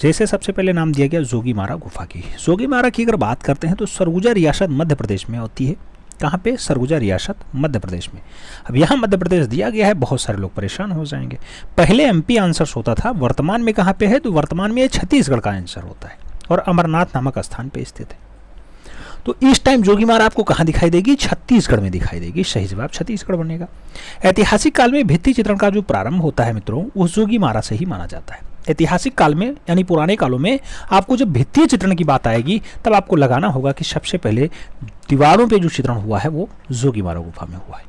जैसे सबसे पहले नाम दिया गया जोगीमारा गुफा की। जोगीमारा की अगर बात करते हैं तो सरगुजा रियासत मध्य प्रदेश में होती है। कहाँ पे? सरगुजा रियासत मध्य प्रदेश में। अब यहाँ मध्य प्रदेश दिया गया है, बहुत सारे लोग परेशान हो जाएंगे। पहले एमपी आंसर होता था, वर्तमान में कहाँ पे है? तो वर्तमान में ये छत्तीसगढ़ का आंसर होता है और अमरनाथ नामक स्थान पे स्थित है। तो इस टाइम जोगीमारा आपको कहाँ दिखाई देगी? छत्तीसगढ़ में दिखाई देगी। सही जवाब छत्तीसगढ़ बनेगा। ऐतिहासिक काल में भित्ति चित्रण का जो प्रारंभ होता है मित्रों, वो जोगीमारा से ही माना जाता है। ऐतिहासिक काल में यानी पुराने कालों में आपको जब भित्तीय चित्रण की बात आएगी तब आपको लगाना होगा कि सबसे पहले दीवारों पे जो चित्रण हुआ है वो जोगीमारा गुफा में हुआ है।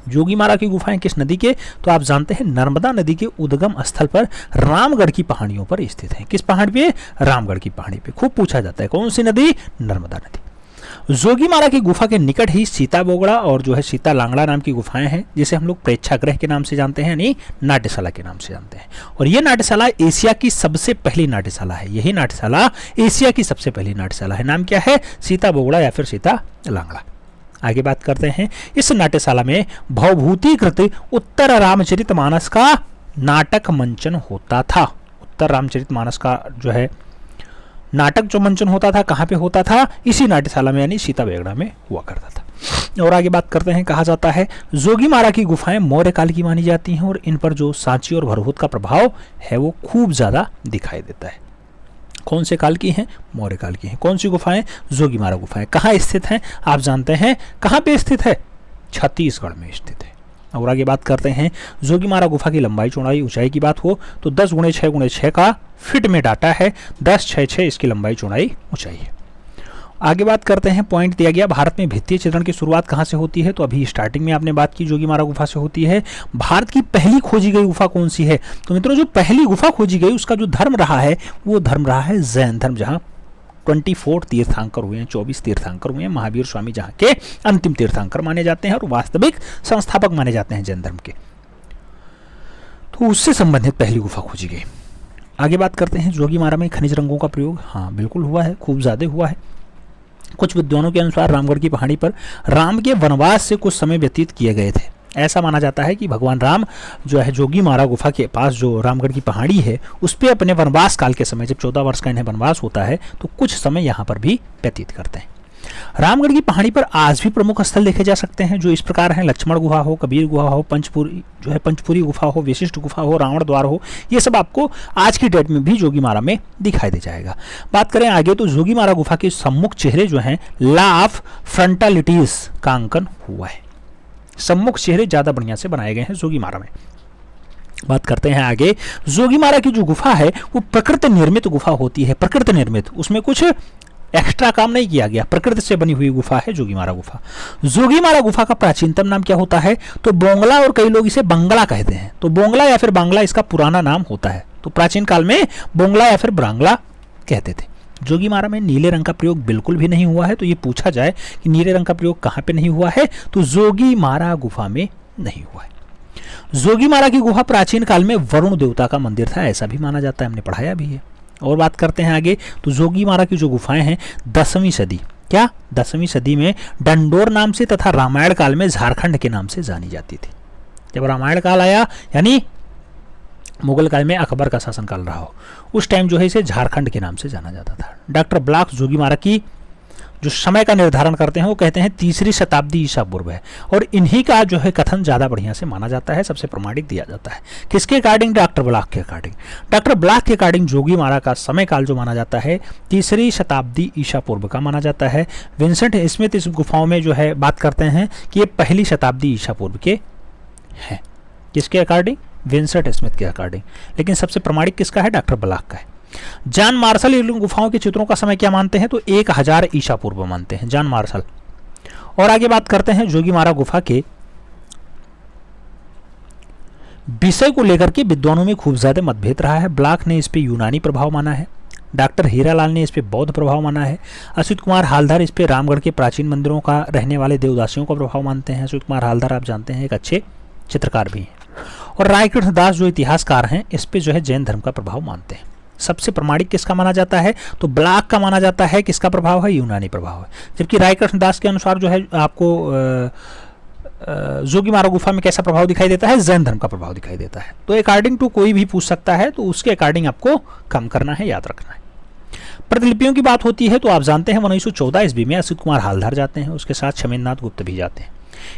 जोगीमारा की गुफाएं किस नदी के? तो आप जानते हैं नर्मदा नदी के उद्गम स्थल पर रामगढ़ की पहाड़ियों पर स्थित है। किस पहाड़ पे? रामगढ़ की पहाड़ी पे। खूब पूछा जाता है कौन सी नदी? नर्मदा नदी। जोगीमारा की गुफा के निकट ही सीता बोगड़ा और जो है सीता लांगड़ा नाम की गुफाएं हैं, जिसे हम लोग प्रेक्षागृह के नाम से जानते हैं यानी नाट्यशाला के नाम से जानते हैं। और ये नाट्यशाला एशिया की सबसे पहली नाट्यशाला है। यही नाट्यशाला एशिया की सबसे पहली नाट्यशाला है। नाम क्या है? सीता बोगड़ा या फिर सीता लांगड़ा। आगे बात करते हैं। इस नाट्यशाला में भवभूतिकृत उत्तर रामचरितमानस का नाटक मंचन होता था। उत्तर रामचरितमानस का जो है नाटक जो मंचन होता था कहाँ पे होता था? इसी नाट्यशाला में यानी सीता बेगड़ा में हुआ करता था। और आगे बात करते हैं। कहा जाता है जोगीमारा की गुफाएं मौर्य काल की मानी जाती हैं और इन पर जो सांची और भरहुत का प्रभाव है वो खूब ज्यादा दिखाई देता है। कौन से काल की हैं? मौर्य काल की हैं। कौन सी गुफाएं? जोगीमारा गुफाएं। कहाँ स्थित हैं? आप जानते हैं कहाँ पे स्थित है? छत्तीसगढ़ में स्थित है। और आगे बात करते हैं। जोगीमारा गुफा की लंबाई चौड़ाई ऊंचाई की बात हो तो 10 × 6 × 6 का फीट में डाटा है। 10 6 6 इसकी लंबाई चौड़ाई ऊंचाई है। आगे बात करते हैं। पॉइंट दिया गया भारत में भित्तीय चित्रण की शुरुआत कहाँ से होती है? तो अभी स्टार्टिंग में आपने बात की जोगीमारा गुफा से होती है। भारत की पहली खोजी गई गुफा कौन सी है? तो मित्रों जो पहली गुफा खोजी गई उसका जो धर्म रहा है वो धर्म रहा है जैन धर्म, जहाँ 24 तीर्थंकर हुए हैं, 24 तीर्थंकर हुए हैं। महावीर स्वामी जहाँ के अंतिम तीर्थंकर माने जाते हैं और वास्तविक संस्थापक माने जाते हैं जैन धर्म के। तो उससे संबंधित पहली गुफा खोजी गई। आगे बात करते हैं। जोगीमारा में खनिज रंगों का प्रयोग हाँ बिल्कुल हुआ है, खूब ज्यादा हुआ है। कुछ विद्वानों के अनुसार रामगढ़ की पहाड़ी पर राम के वनवास से कुछ समय व्यतीत किए गए थे। ऐसा माना जाता है कि भगवान राम जो है जोगीमारा गुफा के पास जो रामगढ़ की पहाड़ी है उस पर अपने वनवास काल के समय, जब 14 वर्ष का इन्हें वनवास होता है तो कुछ समय यहाँ पर भी व्यतीत करते हैं। रामगढ़ की पहाड़ी पर आज भी प्रमुख स्थल देखे जा सकते हैं जो इस प्रकार हैं। लक्ष्मण गुफा हो, कबीर गुफा हो, पंचपुरी गुफा हो, विशिष्ट गुफा हो, रावण द्वार हो, ये सब आपको आज की डेट में भी जोगीमारा में दिखाई दे जाएगा। बात करें आगे तो जोगीमारा गुफा के सम्मुख चेहरे जो हैं ला ऑफ फ्रंटालिटीज का अंकन हुआ है। सम्मुख चेहरे ज्यादा बढ़िया से बनाए गए हैं जोगीमारा में। बात करते हैं आगे। जोगीमारा की जो गुफा है वो प्रकृति निर्मित गुफा होती है। प्रकृति निर्मित, उसमें कुछ एक्स्ट्रा काम नहीं किया गया, प्रकृति से बनी हुई गुफा है जोगीमारा गुफा। जोगीमारा गुफा का प्राचीनतम नाम क्या होता है? तो बोंगला, और कई लोग इसे बंगला कहते हैं। तो बोंगला या फिर बांग्ला इसका पुराना नाम होता है। तो प्राचीन काल में बोंगला या फिर बांग्ला कहते थे। जोगीमारा में नीले रंग का प्रयोग बिल्कुल भी नहीं हुआ है। तो ये पूछा जाए कि नीले रंग का प्रयोग कहाँ पे नहीं हुआ है, तो जोगीमारा गुफा में नहीं हुआ है। जोगीमारा की गुफा प्राचीन काल में वरुण देवता का मंदिर था, ऐसा भी माना जाता है, हमने पढ़ाया भी है। और बात करते हैं आगे तो जोगीमारा की जो गुफाएं हैं 10वीं सदी, क्या 10वीं सदी में डंडोर नाम से तथा रामायण काल में झारखंड के नाम से जानी जाती थी। जब रामायण काल आया यानी मुगल काल में अकबर का शासनकाल रहा हो, उस टाइम जो है इसे झारखंड के नाम से जाना जाता था। डॉक्टर ब्लॉक जोगीमारा की जो समय का निर्धारण करते हैं वो कहते हैं 3री शताब्दी ईसा पूर्व है। और इन्हीं का जो है कथन ज़्यादा बढ़िया से माना जाता है, सबसे प्रमाणिक दिया जाता है। किसके अकॉर्डिंग? डॉक्टर ब्लॉक के अकॉर्डिंग। डॉक्टर ब्लॉक के अकॉर्डिंग जोगीमारा का समय काल जो माना जाता है 3री शताब्दी ईसा पूर्व का माना जाता है। विंसेंट स्मिथ इस गुफाओं में जो है बात करते हैं कि ये 1ली शताब्दी ईसा पूर्व के हैं। किसके अकॉर्डिंग? विंसेंट स्मिथ के अकॉर्डिंग। लेकिन सबसे प्रमाणिक किसका है? डॉक्टर ब्लॉक का है। जॉन मार्शल इन गुफाओं के चित्रों का समय क्या मानते हैं? तो 1000 ईसा पूर्व मानते हैं जॉन मार्शल। और आगे बात करते हैं जोगीमारा गुफा के विषय को लेकर के विद्वानों में खूब ज्यादा मतभेद रहा है। ब्लॉक ने इस पे यूनानी प्रभाव माना है, डॉक्टर हीरालाल ने इस पे बौद्ध प्रभाव माना है, अच्युत कुमार हालदार इस पे रामगढ़ के प्राचीन मंदिरों का रहने वाले देवदासियों का प्रभाव मानते हैं। अच्युत कुमार हालदार आप जानते हैं एक अच्छे चित्रकार भी हैं। और रायकृष्ण दास जो इतिहासकार हैं इस पे जो है जैन धर्म का प्रभाव मानते हैं। सबसे प्रमाणिक किसका माना जाता है? तो ब्लॉक का माना जाता है। किसका प्रभाव है? यूनानी प्रभाव है। जबकि रायकृष्ण दास के अनुसार जो है आपको जोगीमारा गुफा में कैसा प्रभाव दिखाई देता है? जैन धर्म का प्रभाव दिखाई देता है। तो अकॉर्डिंग टू कोई भी पूछ सकता है, तो उसके अकॉर्डिंग आपको कम करना है, याद रखना है। प्रतिलिपियों की बात होती है तो आप जानते हैं 1914 ईस्वी में असित कुमार हालदार जाते हैं, उसके साथ क्षमेंद्रनाथ गुप्त भी जाते हैं।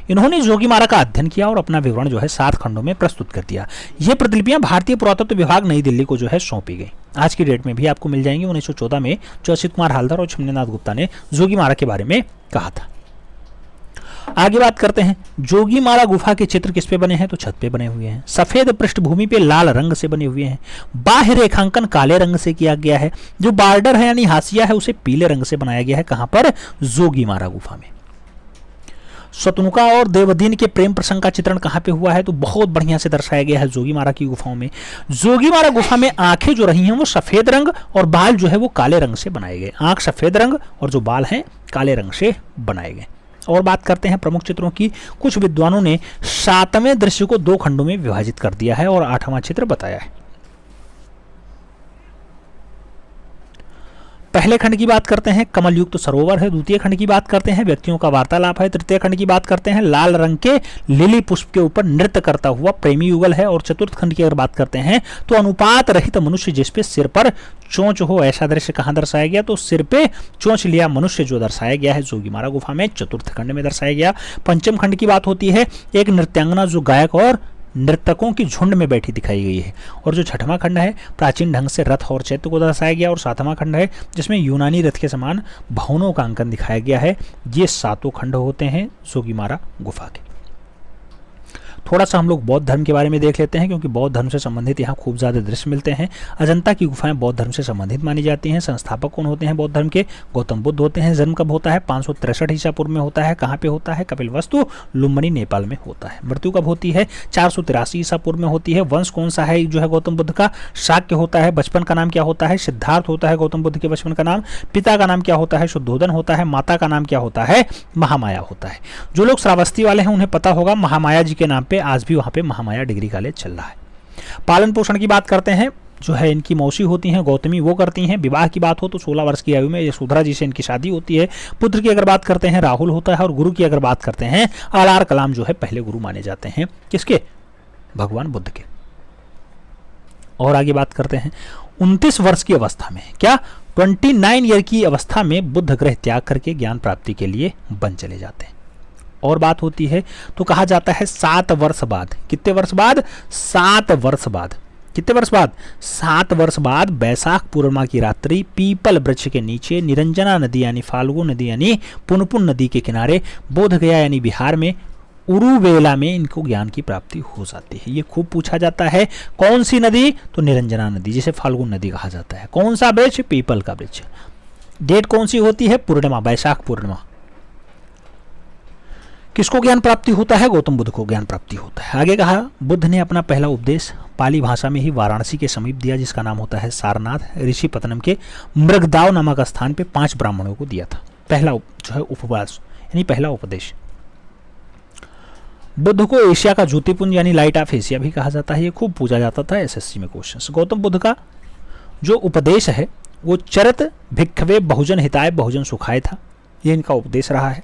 इन्होंने जोगीमारा का अध्ययन किया और अपना विवरण जो है 7 खंडों में प्रस्तुत कर दिया। ये प्रतिलिपियां भारतीय पुरातत्व विभाग नई दिल्ली को जो है सौंपी गई। आज की डेट में भी आपको मिल जाएंगी 1914 में, जो असित कुमार हालदार और क्षमेंद्रनाथ गुप्ता ने जोगीमारा के बारे में कहा था। आगे बात करते हैं, जोगीमारा गुफा के चित्र किस पे बने हैं? तो छत पे बने हुए हैं। सफेद पृष्ठभूमि पे लाल रंग से बने हुए हैं। बाह्य रेखांकन काले रंग से किया गया है। जो बॉर्डर है यानी हाशिया है उसे पीले रंग से बनाया गया है। कहां पर? जोगीमारा गुफा में। शतनुका और देवदीन के प्रेम प्रसंग का चित्रण कहां पे हुआ है? तो बहुत बढ़िया से दर्शाया गया है जोगीमारा की गुफाओं में। जोगीमारा गुफा में आंखें जो रही हैं वो सफेद रंग और बाल जो है वो काले रंग से बनाए गए। आंख सफेद रंग और जो बाल हैं काले रंग से बनाए गए। और बात करते हैं प्रमुख चित्रों की। कुछ विद्वानों ने 7वें दृश्य को 2 खंडों में विभाजित कर दिया है और 8वां चित्र बताया है। पहले खंड की बात करते हैं, कमल युक्त सरोवर है। द्वितीय खंड की बात करते हैं, व्यक्तियों का वार्तालाप है। तृतीय खंड की बात करते हैं, लाल रंग के लिली पुष्प के ऊपर नृत्य करता हुआ प्रेमी युगल है। और चतुर्थ खंड की अगर बात करते हैं तो अनुपात रहित मनुष्य जिस पे सिर पर चोंच हो, ऐसा दृश्य कहां दर्शाया गया? तो सिर पे चोंच लिया मनुष्य जो दर्शाया गया है जोगीमारा गुफा में, चतुर्थ खंड में दर्शाया गया। पंचम खंड की बात होती है, एक नृत्यांगना जो गायक और नर्तकों की झुंड में बैठी दिखाई गई है। और जो 6वां खंड है, प्राचीन ढंग से रथ और चैत्य को दर्शाया गया। और 7वां खंड है जिसमें यूनानी रथ के समान भवनों का अंकन दिखाया गया है। ये 7 खंड होते हैं जोगीमारा गुफा के। थोड़ा सा हम लोग बौद्ध धर्म के बारे में देख लेते हैं, क्योंकि बौद्ध धर्म से संबंधित यहाँ खूब ज़्यादा दृश्य मिलते हैं। अजंता की गुफाएं बौद्ध धर्म से संबंधित मानी जाती हैं। संस्थापक कौन होते हैं बौद्ध धर्म के? गौतम बुद्ध होते हैं। जन्म कब होता है? 563 ईसा पूर्व में होता है। कहाँ पे होता है? कपिलवस्तु लुम्बिनी नेपाल में होता है। मृत्यु कब होती है? 483 ईसा पूर्व में होती है। वंश कौन सा है जो है गौतम बुद्ध का? शाक्य होता है। बचपन का नाम क्या होता है? सिद्धार्थ होता है गौतम बुद्ध के बचपन का नाम। पिता का नाम क्या होता है? शुद्धोदन होता है। माता का नाम क्या होता है? महामाया होता है। जो लोग श्रावस्ती वाले हैं उन्हें पता होगा महामाया जी के नाम पे आज भी वहाँ पे महामाया डिग्री कॉलेज चल रहा है। पालन पोषण की बात करते हैं, जो है इनकी मौसी होती हैं गौतमी, वो करती हैं। विवाह की बात हो तो 16 वर्ष की आयु में यशोधरा जी से इनकी शादी होती है। पुत्र की अगर बात करते हैं राहुल होता है। और गुरु की अगर बात करते हैं आर कलाम जो है पहले गुरु माने जाते हैं। किसके? भगवान बुद्ध के। और आगे बात करते हैं 29 वर्ष की अवस्था में, क्या 29 ईयर की अवस्था में बुद्ध ग्रह त्याग करके ज्ञान प्राप्ति के लिए वन चले जाते हैं। और बात होती है तो कहा जाता है 7 वर्ष बाद, कितने वर्ष बाद? 7 वर्ष बाद। कितने वर्ष बाद? 7 वर्ष बाद बैसाख पूर्णिमा की रात्रि पीपल वृक्ष के नीचे निरंजना नदी यानी फाल्गु नदी यानी पुनपुन नदी के किनारे बोध गया यानी बिहार में उरुवेला में इनको ज्ञान की प्राप्ति हो जाती है। ये खूब पूछा जाता है। कौन सी नदी? तो निरंजना नदी, जिसे फाल्गुन नदी कहा जाता है। कौन सा वृक्ष? पीपल का वृक्ष। डेट कौन सी होती है? पूर्णिमा, बैसाख पूर्णिमा। किसको ज्ञान प्राप्ति होता है? गौतम बुद्ध को ज्ञान प्राप्ति होता है। आगे कहा बुद्ध ने अपना पहला उपदेश पाली भाषा में ही वाराणसी के समीप दिया, जिसका नाम होता है सारनाथ। ऋषि पतनम के मृगदाव नामक स्थान पे 5 ब्राह्मणों को दिया था। पहला जो है उपवास यानी पहला उपदेश। बुद्ध को एशिया का ज्योतिपुंज यानी लाइट ऑफ एशिया भी कहा जाता है। ये खूब पूछा जाता था एसएससी में क्वेश्चन। गौतम बुद्ध का जो उपदेश है वो चरत भिक्खवे बहुजन हिताय बहुजन सुखाय था। ये इनका उपदेश रहा है।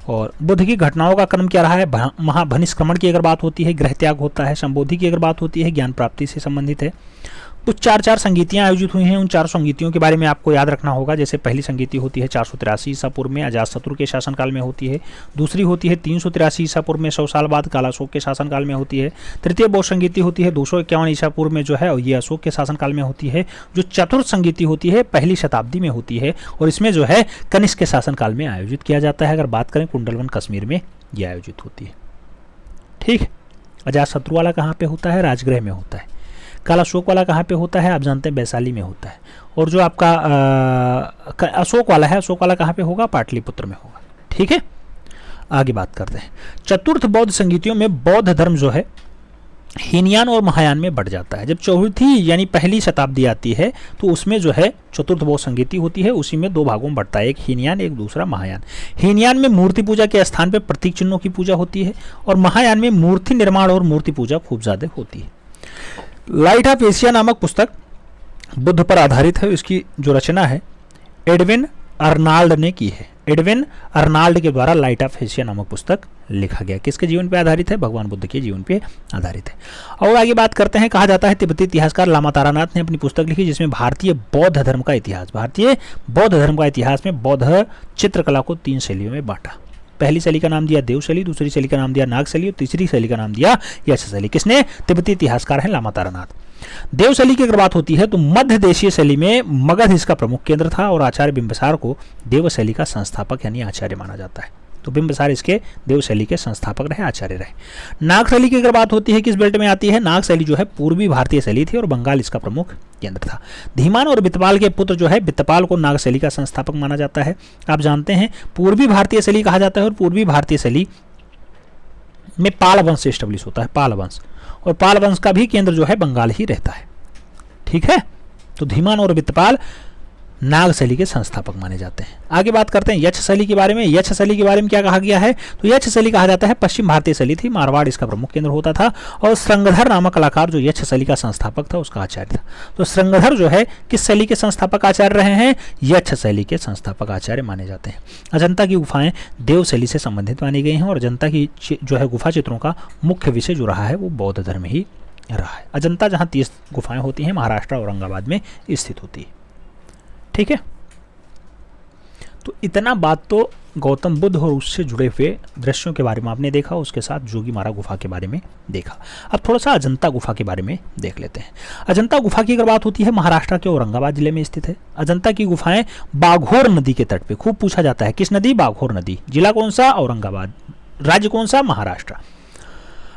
और बुद्ध की घटनाओं का क्रम क्या रहा है? महाभनिष्क्रमण की अगर बात होती है गृह त्याग होता है। संबोधि की अगर बात होती है ज्ञान प्राप्ति से संबंधित है। कुछ 4 संगीतियां आयोजित हुई हैं। उन 4 संगीतियों के बारे में आपको याद रखना होगा। जैसे पहली संगीति होती है 483 ईसा पूर्व में, अजातशत्रु के शासनकाल में होती है। दूसरी होती है 383 ईसा पूर्व में, 100 साल बाद कालाशोक के शासनकाल में होती है। तृतीय बौद्ध संगीति होती है 251 ईसा पूर्व में जो है, और ये अशोक के शासनकाल में होती है। जो चतुर्थ संगीति होती है 1ली शताब्दी में होती है और इसमें जो है कनिष्क के शासनकाल में आयोजित किया जाता है। अगर बात करें कुंडलवन कश्मीर में ये आयोजित होती है। ठीक। अजातशत्रु वाला कहाँ पे होता है? राजगृह में होता है। काला अशोक वाला कहाँ पे होता है? आप जानते हैं वैशाली में होता है। और जो आपका अशोक वाला है, अशोक वाला कहाँ पे होगा? पाटलिपुत्र में होगा। ठीक है। आगे बात करते हैं। चतुर्थ बौद्ध संगीतियों में बौद्ध धर्म जो है हीनयान और महायान में बढ़ जाता है। जब चौथी यानी 1ली शताब्दी आती है तो उसमें जो है चतुर्थ बौद्ध संगीति होती है, उसी में 2 भागों में बढ़ता है, एक हीनयान एक दूसरा महायान। हीनयान में मूर्ति पूजा के स्थान पर प्रतीक चिन्हों की पूजा होती है और महायान में मूर्ति निर्माण और मूर्ति पूजा खूब ज्यादा होती है। लाइट ऑफ एशिया नामक पुस्तक बुद्ध पर आधारित है। इसकी जो रचना है एडविन अर्नाल्ड ने की है। एडविन अर्नाल्ड के द्वारा लाइट ऑफ एशिया नामक पुस्तक लिखा गया। किसके जीवन पे आधारित है? भगवान बुद्ध के जीवन पे आधारित है। और आगे बात करते हैं, कहा जाता है तिब्बती इतिहासकार लामा तारानाथ ने अपनी पुस्तक लिखी जिसमें भारतीय बौद्ध धर्म का इतिहास में बौद्ध चित्रकला को 3 शैलियों में बांटा। पहली शैली का नाम दिया देव शैली, दूसरी शैली का नाम दिया नाग शैली और तीसरी शैली का नाम दिया यक्ष शैली। किसने? तिब्बती इतिहासकार है लामा तारानाथ। देव शैली की अगर बात होती है तो मध्य देशीय शैली में मगध इसका प्रमुख केंद्र था और आचार्य बिंबिसार को देव शैली का संस्थापक यानी आचार्य माना जाता है। तो बिंबिसार इसके देव शैली के संस्थापक रहे, आचार्य रहे। नाग शैली की अगर बात होती है किस बेल्ट में आती है? नाग शैली जो है पूर्वी भारतीय शैली थी और बंगाल इसका प्रमुख केंद्र था। धीमान और बितपाल के पुत्र जो है बितपाल को नाग शैली का संस्थापक माना जाता है। आप जानते हैं पूर्वी भारतीय शैली कहा जाता है और पूर्वी भारतीय शैली में पाल वंश से एस्टेब्लिश होता है, पाल वंश, और पाल वंश का भी केंद्र जो है बंगाल ही रहता है। ठीक है, तो धीमान और बितपाल नाग शैली के संस्थापक माने जाते हैं। आगे बात करते हैं यक्ष शैली के बारे में। यक्ष शैली के बारे में क्या कहा गया है? तो यक्ष शैली कहा जाता है पश्चिम भारतीय शैली थी, मारवाड़ इसका प्रमुख केंद्र होता था और श्रृंगधर नामक कलाकार जो यक्ष शैली का संस्थापक था उसका आचार्य था। तो श्रृंगधर जो है किस शैली के संस्थापक आचार्य रहे हैं? यक्ष शैली के संस्थापक आचार्य माने जाते हैं। अजंता की गुफाएं देव शैली से संबंधित मानी गई हैं और अजंता की जो है गुफा चित्रों का मुख्य विषय जो रहा है वो बौद्ध धर्म ही रहा है। अजंता जहाँ 30 गुफाएं होती हैं महाराष्ट्र औरंगाबाद में स्थित होती है। ठीक है, तो इतना बात तो गौतम बुद्ध और उससे जुड़े हुए दृश्यों के बारे में आपने देखा, उसके साथ जोगीमारा गुफा के बारे में देखा। अब थोड़ा सा अजंता गुफा के बारे में देख लेते हैं। अजंता गुफा की अगर बात होती है महाराष्ट्र के औरंगाबाद जिले में स्थित है। अजंता की गुफाएं बाघोर नदी के तट पे, खूब पूछा जाता है किस नदी? बाघोर नदी। जिला कौन सा? औरंगाबाद। राज्य कौन सा? महाराष्ट्र।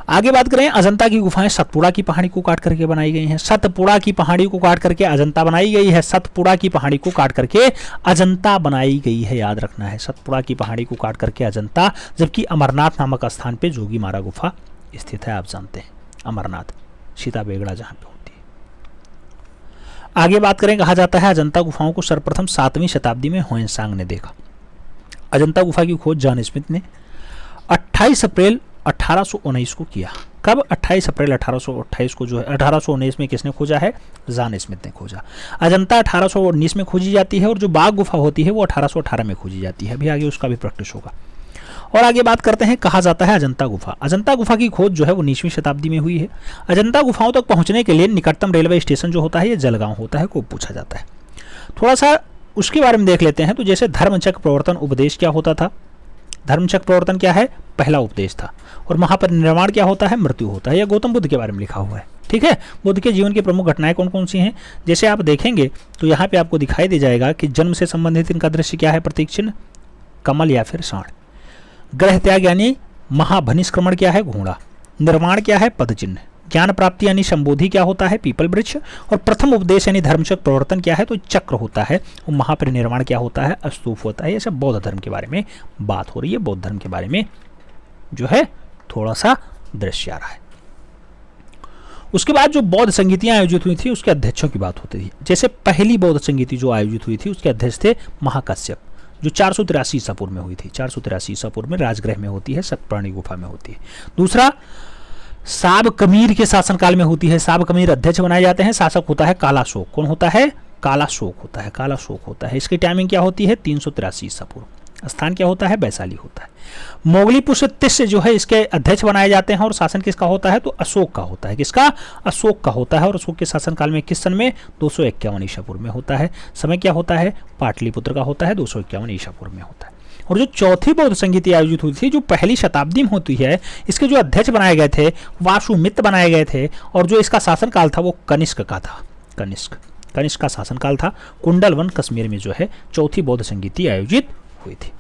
आगे बात करें, अजंता की गुफाएं सतपुड़ा की पहाड़ी को काट करके बनाई गई हैं। सतपुड़ा की पहाड़ी को काट करके अजंता बनाई गई है। सतपुड़ा की पहाड़ी को काट करके अजंता बनाई गई है, याद रखना है। सतपुड़ा की पहाड़ी को काट करके अजंता, जबकि अमरनाथ नामक स्थान पे जोगीमारा गुफा स्थित है। आप जानते हैं अमरनाथ, सीता बेगड़ा जहां पे होती है। आगे बात करें, कहा जाता है अजंता गुफाओं को सर्वप्रथम 7वीं शताब्दी में ह्वेनसांग ने देखा। अजंता गुफा की खोज जॉन स्मिथ ने 28 अप्रैल 1819 को किया। कब? 28 अप्रैल 1828 को जो है 1819 में किसने खोजा है? जॉन स्मिथ ने खोजा। अजंता 1819 में खोजी जाती है और जो बाघ गुफा होती है वो 1818 में खोजी जाती है। अभी आगे उसका भी प्रैक्टिस होगा। और आगे बात करते हैं, कहा जाता है अजंता गुफा। अजंता गुफा की खोज जो है वो 19वीं शताब्दी में हुई है। अजंता गुफाओं तक पहुंचने के लिए निकटतम रेलवे स्टेशन जो होता है ये जलगांव होता है, को पूछा जाता है। थोड़ा सा उसके बारे में देख लेते हैं। तो जैसे धर्मचक्र प्रवर्तन उपदेश क्या होता था? धर्मचक्र प्रवर्तन क्या है? पहला उपदेश था। और महापरिनिर्वाण क्या होता है? मृत्यु होता है। यह गौतम बुद्ध के बारे में लिखा हुआ है। ठीक है, बुद्ध के जीवन की प्रमुख घटनाएं कौन कौन सी हैं? जैसे आप देखेंगे तो यहाँ पे आपको दिखाई दे जाएगा कि जन्म से संबंधित इनका दृश्य क्या है? प्रतीक चिन्ह कमल या फिर सांड। ग्रह त्याग यानी महाभनिष्क्रमण क्या है? घोड़ा। निर्माण क्या है? पद चिन्ह। ज्ञान प्राप्ति यानी संबोधि क्या होता है? पीपल वृक्ष। और प्रथम उपदेश यानी धर्मचक्र प्रवर्तन क्या है? तो चक्र होता है। और महापरिनिर्वाण क्या होता है? स्तूप होता है। ये सब बौद्ध धर्म के बारे में बात हो रही है। बौद्ध धर्म के बारे में जो है थोड़ा सा दृश्य आ रहा है। उसके बाद जो बौद्ध संगीतियां आयोजित हुई थी उसके अध्यक्षों की बात होती थी। जैसे पहली बौद्ध संगीति जो आयोजित हुई थी उसके अध्यक्ष थे महाकश्यप, जो 483 ईसा पूर्व में हुई थी। 483 ईसा पूर्व में राजगृह में होती है, सतपुराणी गुफा में होती है। दूसरा, साब कमीर के शासनकाल में होती है। साब कमीर अध्यक्ष बनाए जाते हैं। शासक होता है काला शोक। कौन होता है? काला शोक होता है। काला शोक होता है। इसकी टाइमिंग क्या होती है? 383 ईसा पूर्व। स्थान क्या होता है? वैशाली होता है। मोगली पुष्य तिस्य जो है इसके अध्यक्ष बनाए जाते हैं और शासन किसका होता है? तो अशोक का होता है। किसका? अशोक का होता है। और अशोक के शासनकाल में किस सन में? 251 ईसा पूर्व में होता है। समय क्या होता है? पाटलिपुत्र का होता है। 251 ईसा पूर्व में होता है। और जो चौथी बौद्ध संगीति आयोजित हुई थी जो पहली शताब्दी में होती है, इसके जो अध्यक्ष बनाए गए थे वासुमित्र बनाए गए थे। और जो इसका शासनकाल था वो कनिष्क का था। कनिष्क का शासनकाल था। कुंडलवन कश्मीर में जो है चौथी बौद्ध संगीति आयोजित हुई थी।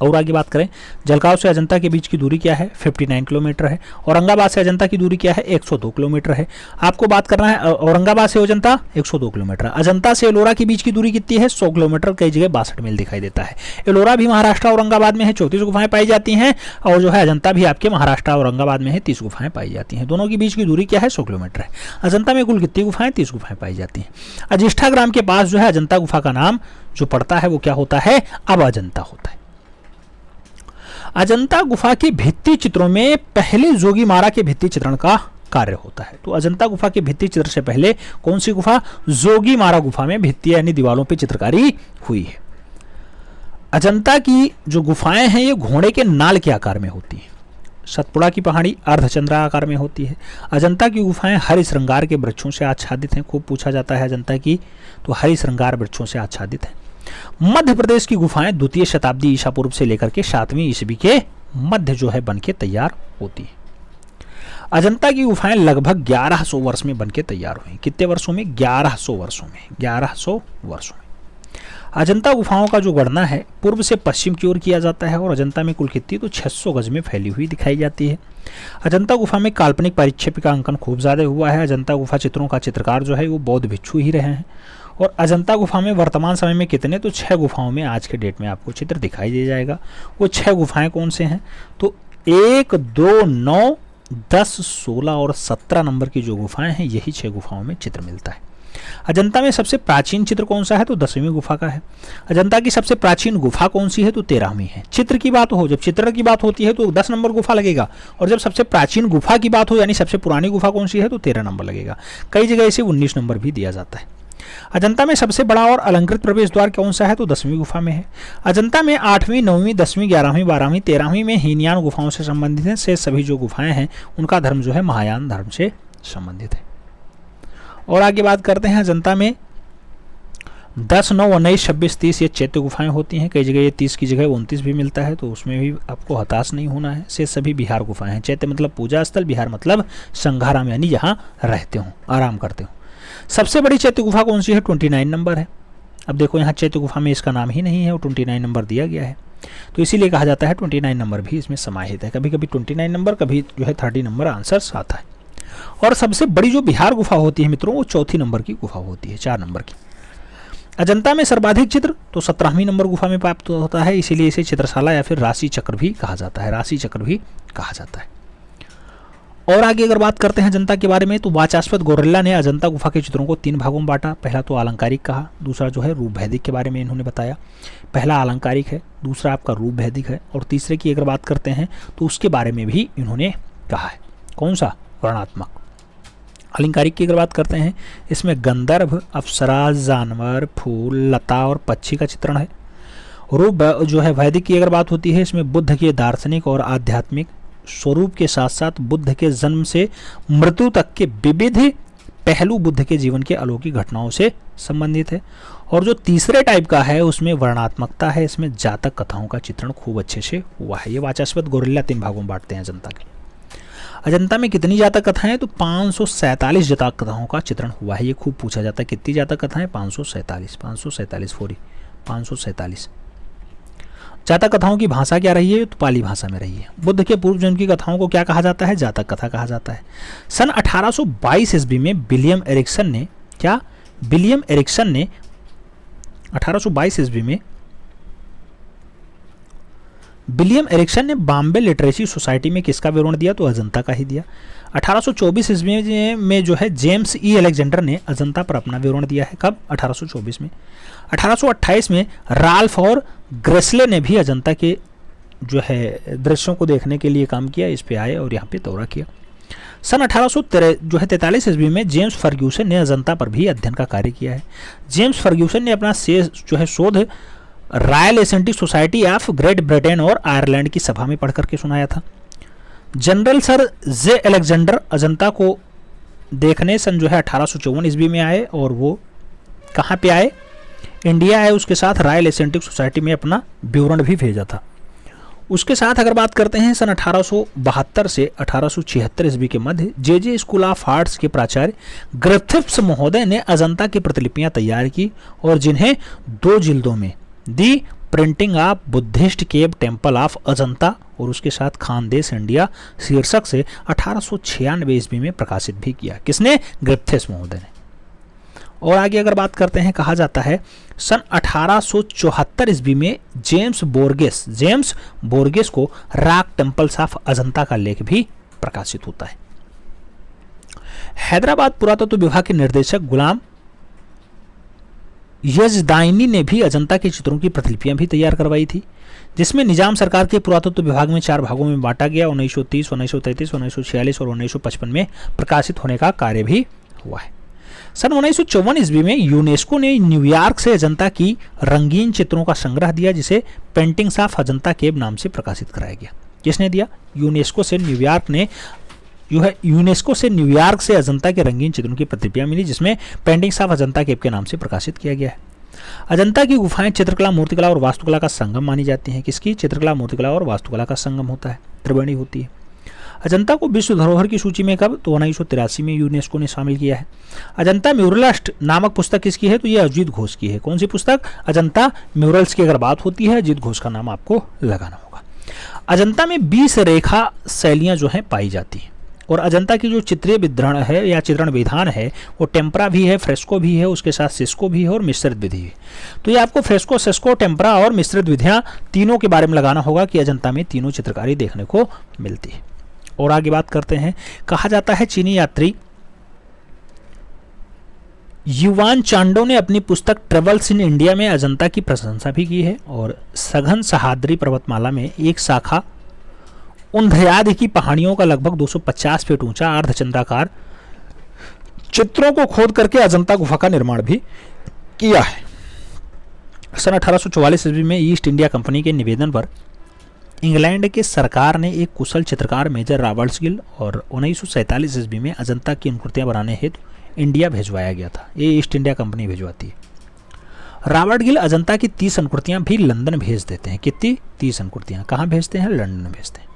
और आगे बात करें, जलगांव से अजंता के बीच की दूरी क्या है? 59 किलोमीटर है। औरंगाबाद से अजंता की दूरी क्या है? 102 किलोमीटर है। आपको बात करना है औरंगाबाद से अजंता 102 किलोमीटर। अजंता से एलोरा की बीच की दूरी कितनी है? 100 किलोमीटर। कई जगह 62 मील दिखाई देता है। एलोरा भी महाराष्ट्र औरंगाबाद में है, 34 गुफाएं पाई जाती हैं। और जो है अजंता भी आपके महाराष्ट्र औरंगाबाद में है, 30 गुफाएं पाई जाती हैं। दोनों की बीच की दूरी क्या है? 100 किलोमीटर है। अजंता में कुल कितनी गुफाएं? 30 गुफाएं पाई जाती हैं। अजिष्ठा ग्राम के पास जो है अजंता गुफा का नाम जो पड़ता है वो क्या होता है? अब अजंता होता है। अजंता गुफा के भित्ति चित्रों में पहले जोगीमारा के भित्ति चित्रण का कार्य होता है। तो अजंता गुफा के भित्ति चित्र से पहले कौन सी गुफा? जोगीमारा गुफा में भित्ति यानी दीवारों पर चित्रकारी हुई है। अजंता की जो गुफाएं हैं ये घोड़े के नाल के आकार में होती हैं। सतपुड़ा की पहाड़ी अर्धचंद्रा आकार में होती है। अजंता की गुफाएं हरि श्रृंगार के वृक्षों से आच्छादित हैं। खूब पूछा जाता है अजंता की, तो हरि श्रृंगार वृक्षों से आच्छादित है। मध्य प्रदेश की गुफाएं द्वितीय शताब्दी ईसा पूर्व से लेकर के 7वीं ईस्वी के मध्य जो है बन के तैयार होती है। अजंता की गुफाएं लगभग 1100 वर्ष में बनके तैयार हुई। कितने वर्षों में? 1100 वर्षों में। 1100 वर्षों में। अजंता गुफाओं का जो गणना है पूर्व से पश्चिम की ओर किया जाता है और अजंता में कुल कितनी तो 600 गज में फैली हुई दिखाई जाती है। अजंता गुफा में काल्पनिक परिक्षेप का अंकन खूब ज़्यादा हुआ है। अजंता गुफा चित्रों का चित्रकार जो है वो बौद्ध भिक्षु ही रहे हैं। और अजंता गुफा में वर्तमान समय में कितने तो 6 गुफाओं में आज के डेट में आपको चित्र दिखाई दे जाएगा। वो 6 गुफाएं कौन से हैं? तो 1, 2, 9, 10, 16 और 17 नंबर की जो गुफाएं हैं यही 6 गुफाओं में चित्र मिलता है। अजंता में सबसे प्राचीन चित्र कौन सा है? तो 10वीं गुफा का है। अजंता की सबसे प्राचीन गुफा कौन सी है? तो 13वीं है। चित्र की बात हो, जब चित्र की बात होती है तो 10 नंबर गुफा लगेगा, और जब सबसे प्राचीन गुफा की बात हो यानी सबसे पुरानी गुफा कौन सी है तो 13 नंबर लगेगा। कई जगह इसे 19 नंबर भी दिया जाता है। अजंता में सबसे बड़ा और अलंकृत प्रवेश द्वार कौन सा है? तो 10वीं गुफा में है। अजंता में 8वीं, 9वीं, 10वीं, 11वीं, 12वीं, 13वीं में हीनयान गुफाओं से संबंधित है। से सभी जो गुफाएं हैं उनका धर्म जो है महायान धर्म से संबंधित है। और आगे बात करते हैं अजंता में 10, 9, 19, 26, 30 ये चैत्य गुफाएं होती हैं। कई जगह ये 30 की जगह 29 भी मिलता है, तो उसमें भी आपको हताश नहीं होना है। से सभी बिहार गुफाएं हैं। चैत्य मतलब पूजा स्थल, बिहार मतलब संघाराम यानी जहाँ रहते हो, आराम करते हो। सबसे बड़ी चैत्य गुफा कौन सी है? 29 नंबर है। अब देखो यहाँ चैत्य गुफा में इसका नाम ही नहीं है और 29 नंबर दिया गया है, तो इसीलिए कहा जाता है 29 नंबर भी इसमें समाहित है। कभी कभी 29 नंबर, कभी जो है 30 नंबर आंसर्स आता है। और सबसे बड़ी जो बिहार गुफा होती है मित्रों वो 4थी नंबर की गुफा होती है, 4 नंबर की। अजंता में सर्वाधिक चित्र तो 17वीं नंबर गुफा में प्राप्त होता है, इसीलिए इसे चित्रशाला या फिर राशि चक्र भी कहा जाता है। राशि चक्र भी कहा जाता है। और आगे अगर बात करते हैं अजंता के बारे में तो वाचास्पद गोरिल्ला ने अजंता गुफा के चित्रों को 3 भागों में बांटा। पहला तो अलंकारिक कहा, दूसरा जो है रूप भैदिक के बारे में इन्होंने बताया। पहला अलंकारिक है, दूसरा आपका रूप भैदिक है, और तीसरे की अगर बात करते हैं तो उसके बारे में भी इन्होंने कहा है। कौन सा? वर्णात्मक। अलंकारिक की अगर बात करते हैं इसमें गंधर्व, अप्सरा, जानवर, फूल, लता और पक्षी का चित्रण है। रूप जो है वैदिक की अगर बात होती है इसमें बुद्ध के दार्शनिक और आध्यात्मिक स्वरूप के साथ साथ बुद्ध के जन्म से मृत्यु तक के विविध पहलू बुद्ध के जीवन के अलौकिक घटनाओं से संबंधित है। और जो तीसरे टाइप का है उसमें वर्णात्मकता है, इसमें जातक कथाओं का चित्रण खूब अच्छे से हुआ है। ये वाचास्पद गोरिल्ला 3 भागों में बांटते हैं अजंता के। अजंता में कितनी जातक कथाएं? तो 547 जातक कथाओं का चित्रण हुआ है। ये खूब पूछा जाता है कितनी जातक कथाएं? 547। 547 जातक कथाओं की भाषा क्या रही है? तो पाली भाषा में रही है। बुद्ध के पूर्व जन्म की कथाओं को क्या कहा जाता है? जातक कथा कहा जाता है। सन 1822 ईस्वी में विलियम एरिक्सन ने 1822 ईस्वी में विलियम एरिक्सन ने बॉम्बे लिटरेचर सोसाइटी में किसका विवरण दिया? तो अजंता का ही दिया। 1824 ईस्वी में जो है जेम्स ई अलेक्जेंडर ने अजंता पर अपना विवरण दिया है। कब? 1824 में। 1828 में राल्फ और ग्रेसले ने भी अजंता के जो है दृश्यों को देखने के लिए काम किया, इस पे आए और यहाँ पे दौरा किया। सन 1843 ईस्वी में जेम्स फर्ग्यूसन ने अजंता पर भी अध्ययन का कार्य किया है। जेम्स फर्ग्यूसन ने अपना जो है शोध royal Asiatic society of great Britain और आयरलैंड की सभा में पढ़ करके सुनाया था। जनरल सर जे अलेक्जेंडर अजंता को देखने सन जो है 1854 ईस्वी में आए, और वो कहाँ पे आए? इंडिया आए। उसके साथ रॉयल एशियाटिक सोसाइटी में अपना विवरण भी भेजा था। उसके साथ अगर बात करते हैं सन 1872 से 1876 ईस्वी के मध्य जे स्कूल ऑफ आर्ट्स के प्राचार्य ग्रिफिथ्स महोदय ने अजंता की प्रतिलिपियां तैयार की, और जिन्हें 2 जिल्दों में the printing of Buddhist cave temple of Ajanta और उसके साथ खानदेश इंडिया शीर्षक से 1896 ईस्वी में प्रकाशित भी किया। किसने? ग्रिफिथ्स महोदय ने। और आगे अगर बात करते हैं कहा जाता है सन 1874 ईस्वी में जेम्स बोर्गेस को रॉक टेम्पल्स ऑफ अजंता का लेख भी प्रकाशित होता है। हैदराबाद पुरातत्व विभाग के निर्देशक गुलाम यजदाइनी ने भी अजंता के चित्रों की प्रतिलिपियां भी तैयार करवाई थी, जिसमें निजाम सरकार के पुरातत्व विभाग में 4 भागों में बांटा गया। 1930, 1933, 1946 और 1955 में प्रकाशित होने का कार्य भी हुआ है। सन 1954 ईस्वी में यूनेस्को ने न्यूयॉर्क से अजंता की रंगीन चित्रों का संग्रह दिया, जिसे पेंटिंग्स ऑफ अजंता केव नाम से प्रकाशित कराया गया। किसने दिया? यूनेस्को से न्यूयॉर्क से अजंता के रंगीन चित्रों की प्रतिलिपियां मिली, जिसमें पेंटिंग्स ऑफ अजंता केव के नाम से प्रकाशित किया गया है। अजंता की गुफाएं चित्रकला, मूर्तिकला और वास्तुकला का संगम मानी जाती हैं। किसकी? चित्रकला, मूर्तिकला और वास्तुकला का संगम होता है, त्रिवेणी होती है। अजंता को विश्व धरोहर की सूची में कब? तो 1983 में यूनेस्को ने शामिल किया है। अजंता म्यूरल्स नामक पुस्तक किसकी है? तो ये अजीत घोष की है। कौन सी पुस्तक? अजंता म्यूरल्स की अगर बात होती है, अजीत घोष का नाम आपको लगाना होगा। अजंता में 20 रेखा शैलियां जो हैं पाई जाती हैं, और अजंता की जो चित्रीय वितरण है या चित्रण विधान है वो टेम्परा भी है, फ्रेस्को भी है, उसके साथ सिस्को भी है और मिश्रित विधि है। तो ये आपको फ्रेस्को, सिस्को, टेम्परा और मिश्रित विधियां तीनों के बारे में लगाना होगा कि अजंता में तीनों चित्रकारी देखने को मिलती है। और आगे बात करते हैं। कहा जाता है चीनी यात्री युवान चांडो ने अपनी पुस्तक ट्रेवल्स इन इंडिया में अजंता की प्रशंसा भी की है, और सघन सह्याद्री पर्वतमाला में एक शाखा उन्धयाद की पहाड़ियों का लगभग 250 फीट ऊंचा अर्धचंद्राकार चित्रों को खोद करके अजंता गुफा का निर्माण भी किया है। सन 1844 ईस्वी में ईस्ट इंडिया कंपनी के निवेदन पर इंग्लैंड के सरकार ने एक कुशल चित्रकार मेजर रॉबर्ट्स गिल और 1947 ईस्वी में अजंता की अनुकृतियां बनाने हेतु इंडिया भेजवाया गया था। ये ईस्ट इंडिया कंपनी भिजवाती है। रॉबर्ट गिल अजंता की 30 अनुकृतियां भी लंदन भेज देते हैं। कितनी? 30 अनुकृतियां। कहाँ भेजते हैं? लंदन भेजते हैं।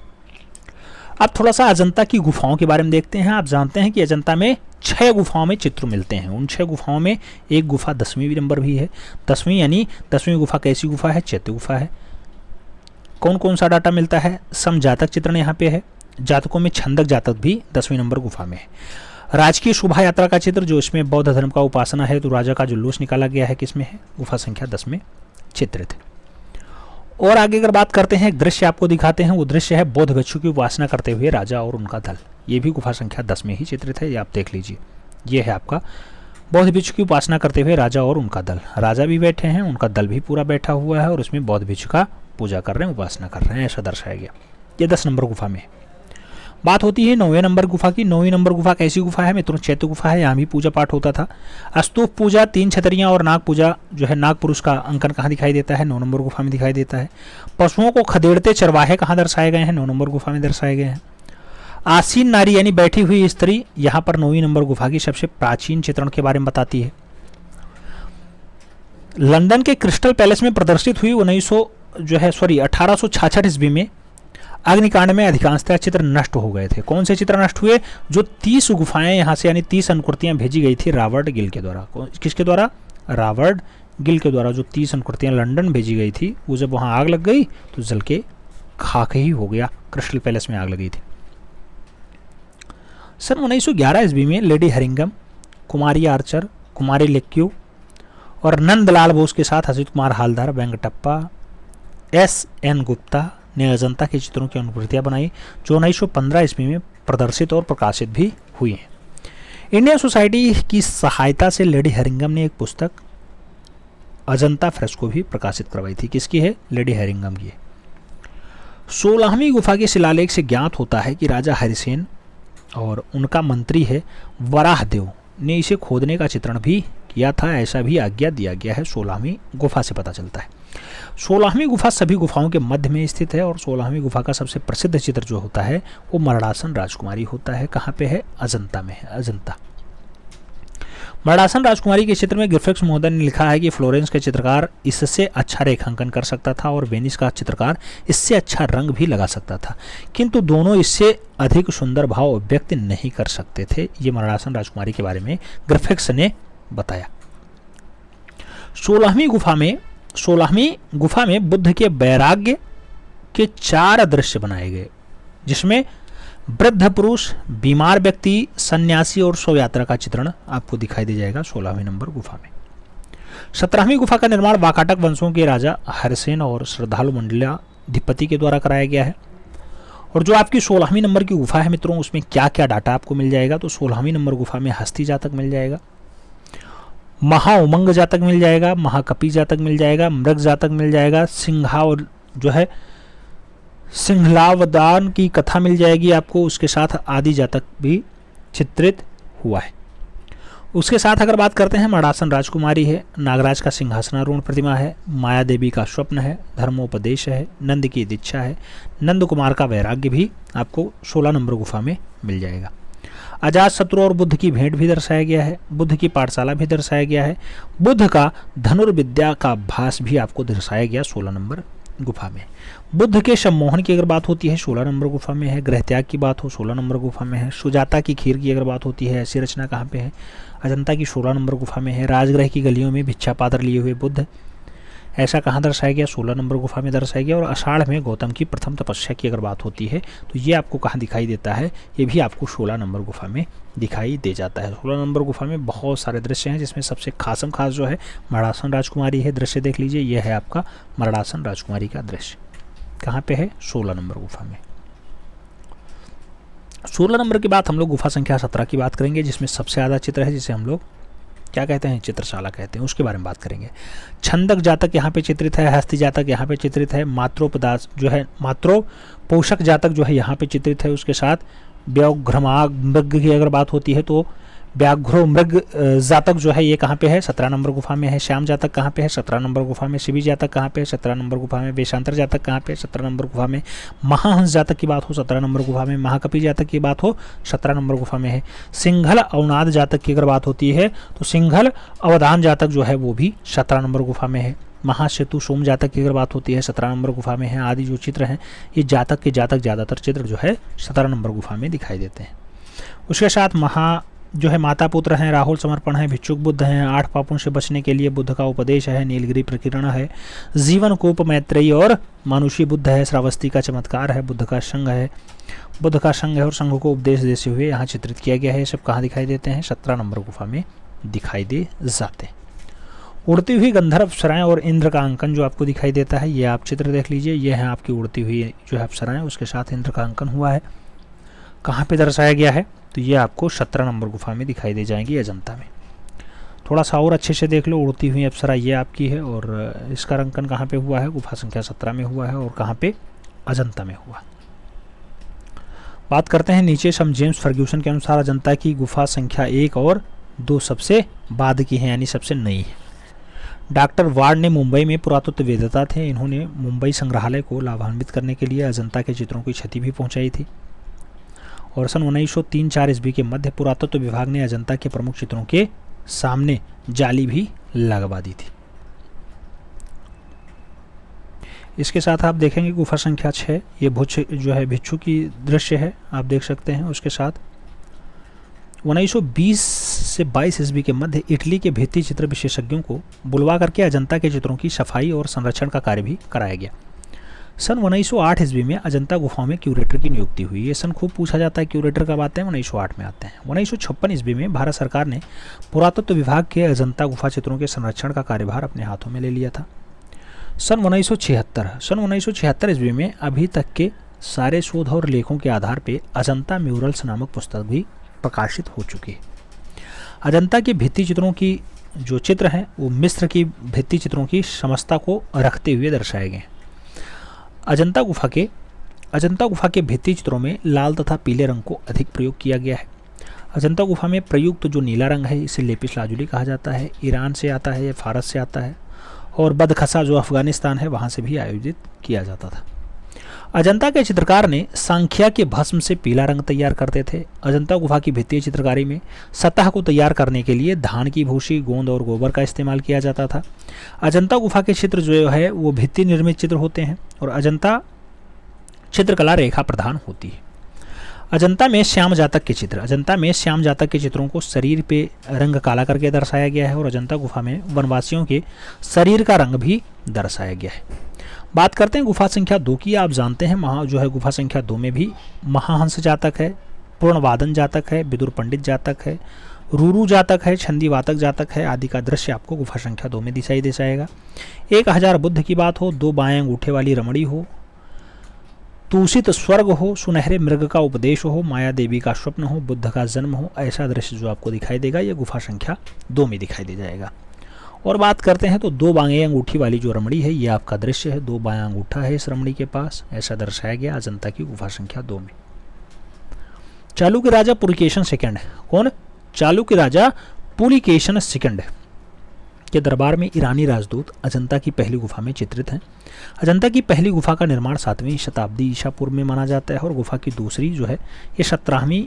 अब थोड़ा सा अजंता की गुफाओं के बारे में देखते हैं। आप जानते हैं कि अजंता में 6 गुफाओं में चित्र मिलते हैं। उन 6 गुफाओं में एक गुफा 10वीं नंबर भी है। 10वीं यानी 10वीं गुफा कैसी गुफा है? चैत्य गुफा है। कौन कौन सा डाटा मिलता है? समजातक चित्रण यहाँ पे है। जातकों में छंदक जातक भी 10वीं नंबर गुफा में है। राजकीय शोभा यात्रा का चित्र, जो इसमें बौद्ध धर्म का उपासना है, तो राजा का जुलूस निकाला गया है, किसमें है? गुफा संख्या 10 में चित्रित है। और आगे अगर बात करते हैं, एक दृश्य आपको दिखाते हैं। वो दृश्य है बौद्ध भिक्षु की उपासना करते हुए राजा और उनका दल। ये भी गुफा संख्या 10 में ही चित्रित है, ये आप देख लीजिए। ये है आपका बौद्ध भिक्षु की उपासना करते हुए राजा और उनका दल। राजा भी बैठे हैं, उनका दल भी पूरा बैठा हुआ है, और उसमें बौद्ध भिक्षु का पूजा कर रहे हैं, उपासना कर रहे हैं, ऐसा दर्शाया गया। ये 10 नंबर गुफा में बात होती है 9वें नंबर गुफा की। 9वीं नंबर गुफा कैसी गुफा है मित्रों? चैत्य गुफा है। यहाँ भी पूजा पाठ होता था। स्तूप पूजा, 3 छतरियाँ और नाग पूजा जो है, नाग पुरुष का अंकन कहाँ दिखाई देता है? 9 नंबर गुफा में दिखाई देता है। पशुओं को खदेड़ते चरवाहे कहाँ दर्शाए गए हैं? 9 नंबर गुफा में दर्शाए गए हैं। आसीन नारी यानी बैठी हुई स्त्री यहाँ पर 9वीं नंबर गुफा की सबसे प्राचीन चित्रण के बारे में बताती है। लंदन के क्रिस्टल पैलेस में प्रदर्शित हुई 1866 ईस्वी में अग्निकांड में अधिकांशतः चित्र नष्ट हो गए थे। कौन से चित्र नष्ट हुए? जो 30 गुफाएं यहाँ से यानी 30 अनुकृतियां भेजी गई थी रॉबर्ट गिल के द्वारा। किसके द्वारा? रॉबर्ट गिल के द्वारा जो 30 अनुकृतियां लंदन भेजी गई थी, वो जब वहां आग लग गई तो जल के खाक ही हो गया। क्रिस्टल पैलेस में आग लगी थी। सन 1911 ईस्वी में लेडी हेरिंगम, कुमारी आर्चर, कुमारी लेक्यू और नंदलाल बोस के साथ असित कुमार हालदार, वेंकटप्पा, S.N. गुप्ता ने अजंता के चित्रों की अनुकृतियां बनाई, जो 1915 ईस्वी में प्रदर्शित और प्रकाशित भी हुई हैं। इंडियन सोसाइटी की सहायता से लेडी हेरिंगम ने एक पुस्तक अजंता फ्रेस्को भी प्रकाशित करवाई थी। किसकी है? लेडी हेरिंगम की है। 16वीं गुफा के शिलालेख से ज्ञात होता है कि राजा हरिसेन और उनका मंत्री है वराहदेव ने इसे खोदने का चित्रण भी किया था, ऐसा भी आज्ञा दिया गया है। 16वीं गुफा से पता चलता है। 16वीं गुफा सभी गुफाओं के मध्य में स्थित है, और 16वीं गुफा का सबसे प्रसिद्ध चित्र जो होता है वो मरणासन राजकुमारी होता है। कहाँ पे है? अजंता में है। अजंता मरणासन राजकुमारी के चित्र में ग्रिफिथ्स महोदय ने लिखा है कि फ्लोरेंस के चित्रकार इससे अच्छा रेखांकन कर सकता था और वेनिस का चित्रकार इससे अच्छा रंग भी लगा सकता था, किंतु दोनों इससे अधिक सुंदर भाव व्यक्त नहीं कर सकते थे। ये मरणासन राजकुमारी के बारे में ग्रिफिथ्स ने बताया। 16वीं गुफा में बुद्ध के वैराग्य के 4 दृश्य बनाए गए, जिसमें वृद्ध पुरुष, बीमार व्यक्ति, सन्यासी और शव यात्रा का चित्रण आपको दिखाई दे जाएगा 16वीं नंबर गुफा में। 17वीं गुफा का निर्माण वाकाटक वंशों के राजा हरसेन और श्रद्धालु मंडलाधिपति के द्वारा कराया गया है। और जो आपकी 16वीं नंबर की गुफा है मित्रों, उसमें क्या क्या डाटा आपको मिल जाएगा? तो 16वीं नंबर गुफा में हस्ती जातक मिल जाएगा, महाउमंग जातक मिल जाएगा, महाकपि जातक मिल जाएगा, मृग जातक मिल जाएगा, सिंहलावदान की कथा मिल जाएगी आपको, उसके साथ आदि जातक भी चित्रित हुआ है। उसके साथ अगर बात करते हैं, मर्दासन राजकुमारी है, नागराज का सिंहासनारूढ़ प्रतिमा है, माया देवी का स्वप्न है, धर्मोपदेश है, नंद की दीक्षा है, नंद कुमार का वैराग्य भी आपको 16 नंबर गुफा में मिल जाएगा। अजात शत्रु और बुद्ध की भेंट भी दर्शाया गया है, बुद्ध की पाठशाला भी दर्शाया गया है, बुद्ध का धनुर्विद्या का अभ्यास भी आपको दर्शाया गया 16 नंबर गुफा में। बुद्ध के सम्मोहन की अगर बात होती है 16 नंबर गुफा में है, गृह त्याग की बात हो 16 नंबर गुफा में है, सुजाता की खीर की अगर बात होती है, ऐसी रचना कहाँ पे है, अजंता की 16 नंबर गुफा में है। राजगृह की गलियों में भिक्षा पात्र लिए हुए बुद्ध, ऐसा कहाँ दर्शाया गया, 16 नंबर गुफा में दर्शाया गया। और आषाढ़ में गौतम की प्रथम तपस्या की अगर बात होती है तो ये आपको कहाँ दिखाई देता है, ये भी आपको 16 नंबर गुफा में दिखाई दे जाता है। 16 नंबर गुफा में बहुत सारे दृश्य हैं, जिसमें सबसे खासम खास जो है मर्दासन राजकुमारी है। दृश्य देख लीजिए, यह है आपका मर्दासन राजकुमारी का दृश्य, कहाँ पे है, 16 नंबर गुफा में। 16 नंबर के बाद हम लोग गुफा संख्या 17 की बात करेंगे, जिसमें सबसे ज़्यादा चित्र है, जिसे हम लोग क्या कहते हैं, चित्रशाला कहते हैं, उसके बारे में बात करेंगे। छंदक जातक यहाँ पे चित्रित है, हस्ती जातक यहाँ पे चित्रित है, मात्रोपदास जो है मात्रोपोषक जातक जो है यहाँ पे चित्रित है। उसके साथ व्याघ्रमाग मृग की अगर बात होती है तो व्याघ्रो मृग जातक जो है ये कहाँ पे है, 17 नंबर गुफा में है। श्याम जातक कहाँ पे है, 17 नंबर गुफा में। शिवी जातक कहाँ पे है, 17 नंबर गुफा में। वेशांतर जातक कहाँ पे है, 17 नंबर गुफा में। महाहंस जातक की बात हो 17 नंबर गुफा में। महाकपि जातक की बात हो 17 नंबर गुफा में है। सिंघल अवनाद जातक की अगर बात होती है तो सिंघल अवधान जातक जो है वो भी 17 नंबर गुफा में है। महासेतु सोम जातक की अगर बात होती है 17 नंबर गुफा में है। आदि जो चित्र हैं ये जातक के जातक ज़्यादातर चित्र जो है 17 नंबर गुफा में दिखाई देते हैं। उसके साथ जो है माता पुत्र हैं, राहुल समर्पण है, भिक्षुक बुद्ध हैं, 8 पापों से बचने के लिए बुद्ध का उपदेश है, नीलगिरी प्रकीर्ण है, जीवन कूप मैत्रेयी और मानुषी बुद्ध है, श्रावस्ती का चमत्कार है, बुद्ध का संघ है, और संघ को उपदेश देते हुए यहाँ चित्रित किया गया है। ये सब कहाँ दिखाई देते हैं, 17 नंबर गुफा में दिखाई दे जाते हैं। उड़ती हुई गंधर्व अप्सराएं और इंद्र का अंकन जो आपको दिखाई देता है, ये आप चित्र देख लीजिए, ये है आपकी उड़ती हुई जो है अप्सराएं, उसके साथ इंद्र का अंकन हुआ है। कहाँ पे दर्शाया गया है, तो ये आपको 17 नंबर गुफा में दिखाई दे जाएंगी अजंता में। थोड़ा सा और अच्छे से देख लो, उड़ती हुई अप्सरा ये आपकी है और इसका अंकन कहाँ पे हुआ है, गुफा संख्या 17 में हुआ है और कहाँ पे, अजंता में हुआ। बात करते हैं नीचे, सम जेम्स फर्ग्यूसन के अनुसार अजंता की गुफा संख्या 1 और 2 सबसे बाद की है, यानी सबसे नई है। डॉक्टर वार्ड ने मुंबई में पुरातत्व वेदता थे, इन्होंने मुंबई संग्रहालय को लाभान्वित करने के लिए अजंता के चित्रों की क्षति भी पहुँचाई थी और सन 1903-4 ईस्वी के मध्य पुरातत्व विभाग ने अजंता के प्रमुख चित्रों के सामने जाली भी लगवा दी थी। इसके साथ आप देखेंगे गुफा संख्या 6, ये जो है भिक्षु की दृश्य है, आप देख सकते हैं। उसके साथ 1920 से 22 ईस्वी के मध्य इटली के भित्ति चित्र विशेषज्ञों को बुलवा करके अजंता के चित्रों की सफाई और संरक्षण का कार्य भी कराया गया। सन 1908 ईस्वी में अजंता गुफाओं में क्यूरेटर की नियुक्ति हुई। ये सन खूब पूछा जाता है, क्यूरेटर कब आते हैं, 1908 में आते हैं। 1956 ईस्वी में भारत सरकार ने पुरातत्व विभाग के अजंता गुफा चित्रों के संरक्षण का कार्यभार अपने हाथों में ले लिया था। सन 1976 ईस्वी में अभी तक के सारे शोध और लेखों के आधार पर अजंता म्यूरल्स नामक पुस्तक भी प्रकाशित हो चुकी है। अजंता के भित्ति चित्रों की जो चित्र हैं वो मिस्र की भित्ति चित्रों की समस्ता को रखते हुए दर्शाए गए। अजंता गुफा के भित्ति चित्रों में लाल तथा पीले रंग को अधिक प्रयोग किया गया है। अजंता गुफा में प्रयुक्त जो नीला रंग है इसे लेपिस लाजुली कहा जाता है, ईरान से आता है या फारस से आता है, और बदखसा जो अफगानिस्तान है वहाँ से भी आयोजित किया जाता था। अजंता के चित्रकार ने सांख्या के भस्म से पीला रंग तैयार करते थे। अजंता गुफा की भित्तीय चित्रकारी में सतह को तैयार करने के लिए धान की भूसी, गोंद और गोबर का इस्तेमाल किया जाता था। अजंता गुफा के चित्र जो है वो भित्ति निर्मित चित्र होते हैं और अजंता चित्रकला रेखा प्रधान होती है। अजंता में श्याम जातक के चित्रों को शरीर पे रंग काला करके दर्शाया गया है और अजंता गुफा में वनवासियों के शरीर का रंग भी दर्शाया गया है। बात करते हैं गुफा संख्या 2 की। आप जानते हैं जो है गुफा संख्या 2 में भी महाहंस जातक है, पूर्णवादन जातक है, विदुर पंडित जातक है, रूरू जातक है, छंदी वातक जातक है आदि का दृश्य आपको गुफा संख्या 2 में दिखाई दे जाएगा। 1000 बुद्ध की बात हो, 2 बाएं अंगूठे वाली रमणी हो, तूषित स्वर्ग हो, सुनहरे मृग का उपदेश हो, माया देवी का स्वप्न हो, बुद्ध का जन्म हो, ऐसा दृश्य जो आपको दिखाई देगा ये गुफा संख्या 2 में दिखाई दे जाएगा। और बात करते हैं तो 2 बाएं अंगूठी वाली जो रमणी है ये आपका दृश्य है, 2 बायां अंगूठा है इस रमणी के पास, ऐसा दर्शाया गया अजंता की गुफा संख्या 2 में। चालुक्य राजा पुलकेशन सेकंड, कौन? चालुक्य राजा पुलिकेशन सेकंड के दरबार में ईरानी राजदूत अजंता की पहली गुफा में चित्रित हैं। अजंता की पहली गुफा का निर्माण 7वीं शताब्दी ईसा पूर्व में माना जाता है और गुफा की दूसरी जो है ये 17वीं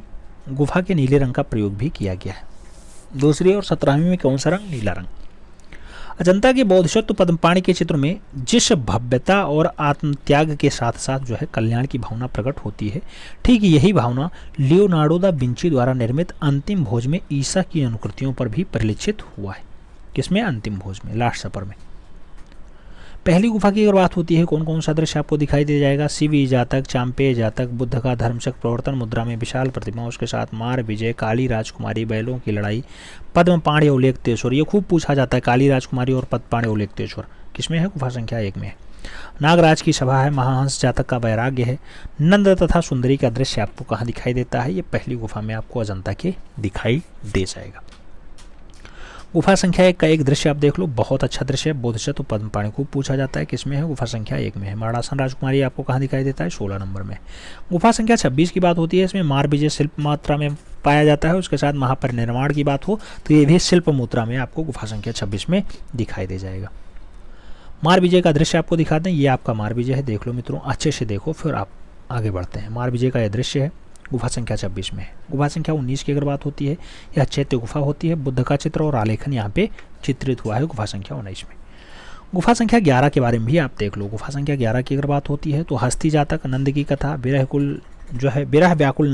गुफा के नीले रंग का प्रयोग भी किया गया है। दूसरी और 17वीं में कौन सा रंग? नीला रंग। अजंता के बोधिसत्व पद्मपाणि के चित्र में जिस भव्यता और आत्मत्याग के साथ साथ जो है कल्याण की भावना प्रकट होती है, ठीक यही भावना लियोनार्डो दा विंची द्वारा निर्मित अंतिम भोज में ईसा की अनुकृतियों पर भी परिलक्षित हुआ है। किसमें? अंतिम भोज में, लास्ट सपर में। पहली गुफा की अगर बात होती है, कौन कौन सा दृश्य आपको दिखाई दे जाएगा? शिवी जातक, चांपेय जातक, बुद्ध का धर्मचक्र प्रवर्तन मुद्रा में विशाल प्रतिमा, उसके साथ मार विजय, काली राजकुमारी, बैलों की लड़ाई, पद्मपाणि औलेख्येश्वर। ये खूब पूछा जाता है, काली राजकुमारी और पद्मपाणि औलेख्येश्वर किसमें है? गुफा संख्या 1 में है। नागराज की सभा है, महाहंस जातक का वैराग्य है, नंद तथा सुंदरी का दृश्य आपको कहाँ दिखाई देता है? ये पहली गुफा में आपको अजंता के दिखाई दे जाएगा। गुफा संख्या 1 का एक दृश्य आप देख लो, बहुत अच्छा दृश्य है। बोधिसत्व पद्मपाणि को पूछा जाता है, किसमें है? गुफा संख्या 1 में है। मरणासन राजकुमारी आपको कहाँ दिखाई देता है? 16 नंबर में। गुफा संख्या 26 की बात होती है, इसमें मार विजय शिल्प मात्रा में पाया जाता है। उसके साथ महापरिनिर्वाण की बात हो तो ये भी शिल्प मुद्रा में आपको गुफा संख्या 26 में दिखाई दे जाएगा। मार विजय का दृश्य आपको दिखा दें, ये आपका मार विजय है। देख लो मित्रों, अच्छे से देखो, फिर आप आगे बढ़ते हैं। मार विजय का यह दृश्य है, गुफा संख्या 26 में है। गुफा संख्या 19 की अगर बात होती है, यह चैत्य गुफा होती है। बुद्ध का चित्र और आलेखन यहाँ पे चित्रित हुआ है गुफा संख्या 19 में। गुफा संख्या 11 के बारे में भी आप देख लो। गुफा संख्या 11 की अगर बात होती है तो हस्ती जातक, नंद की कथा, विरह व्याकुल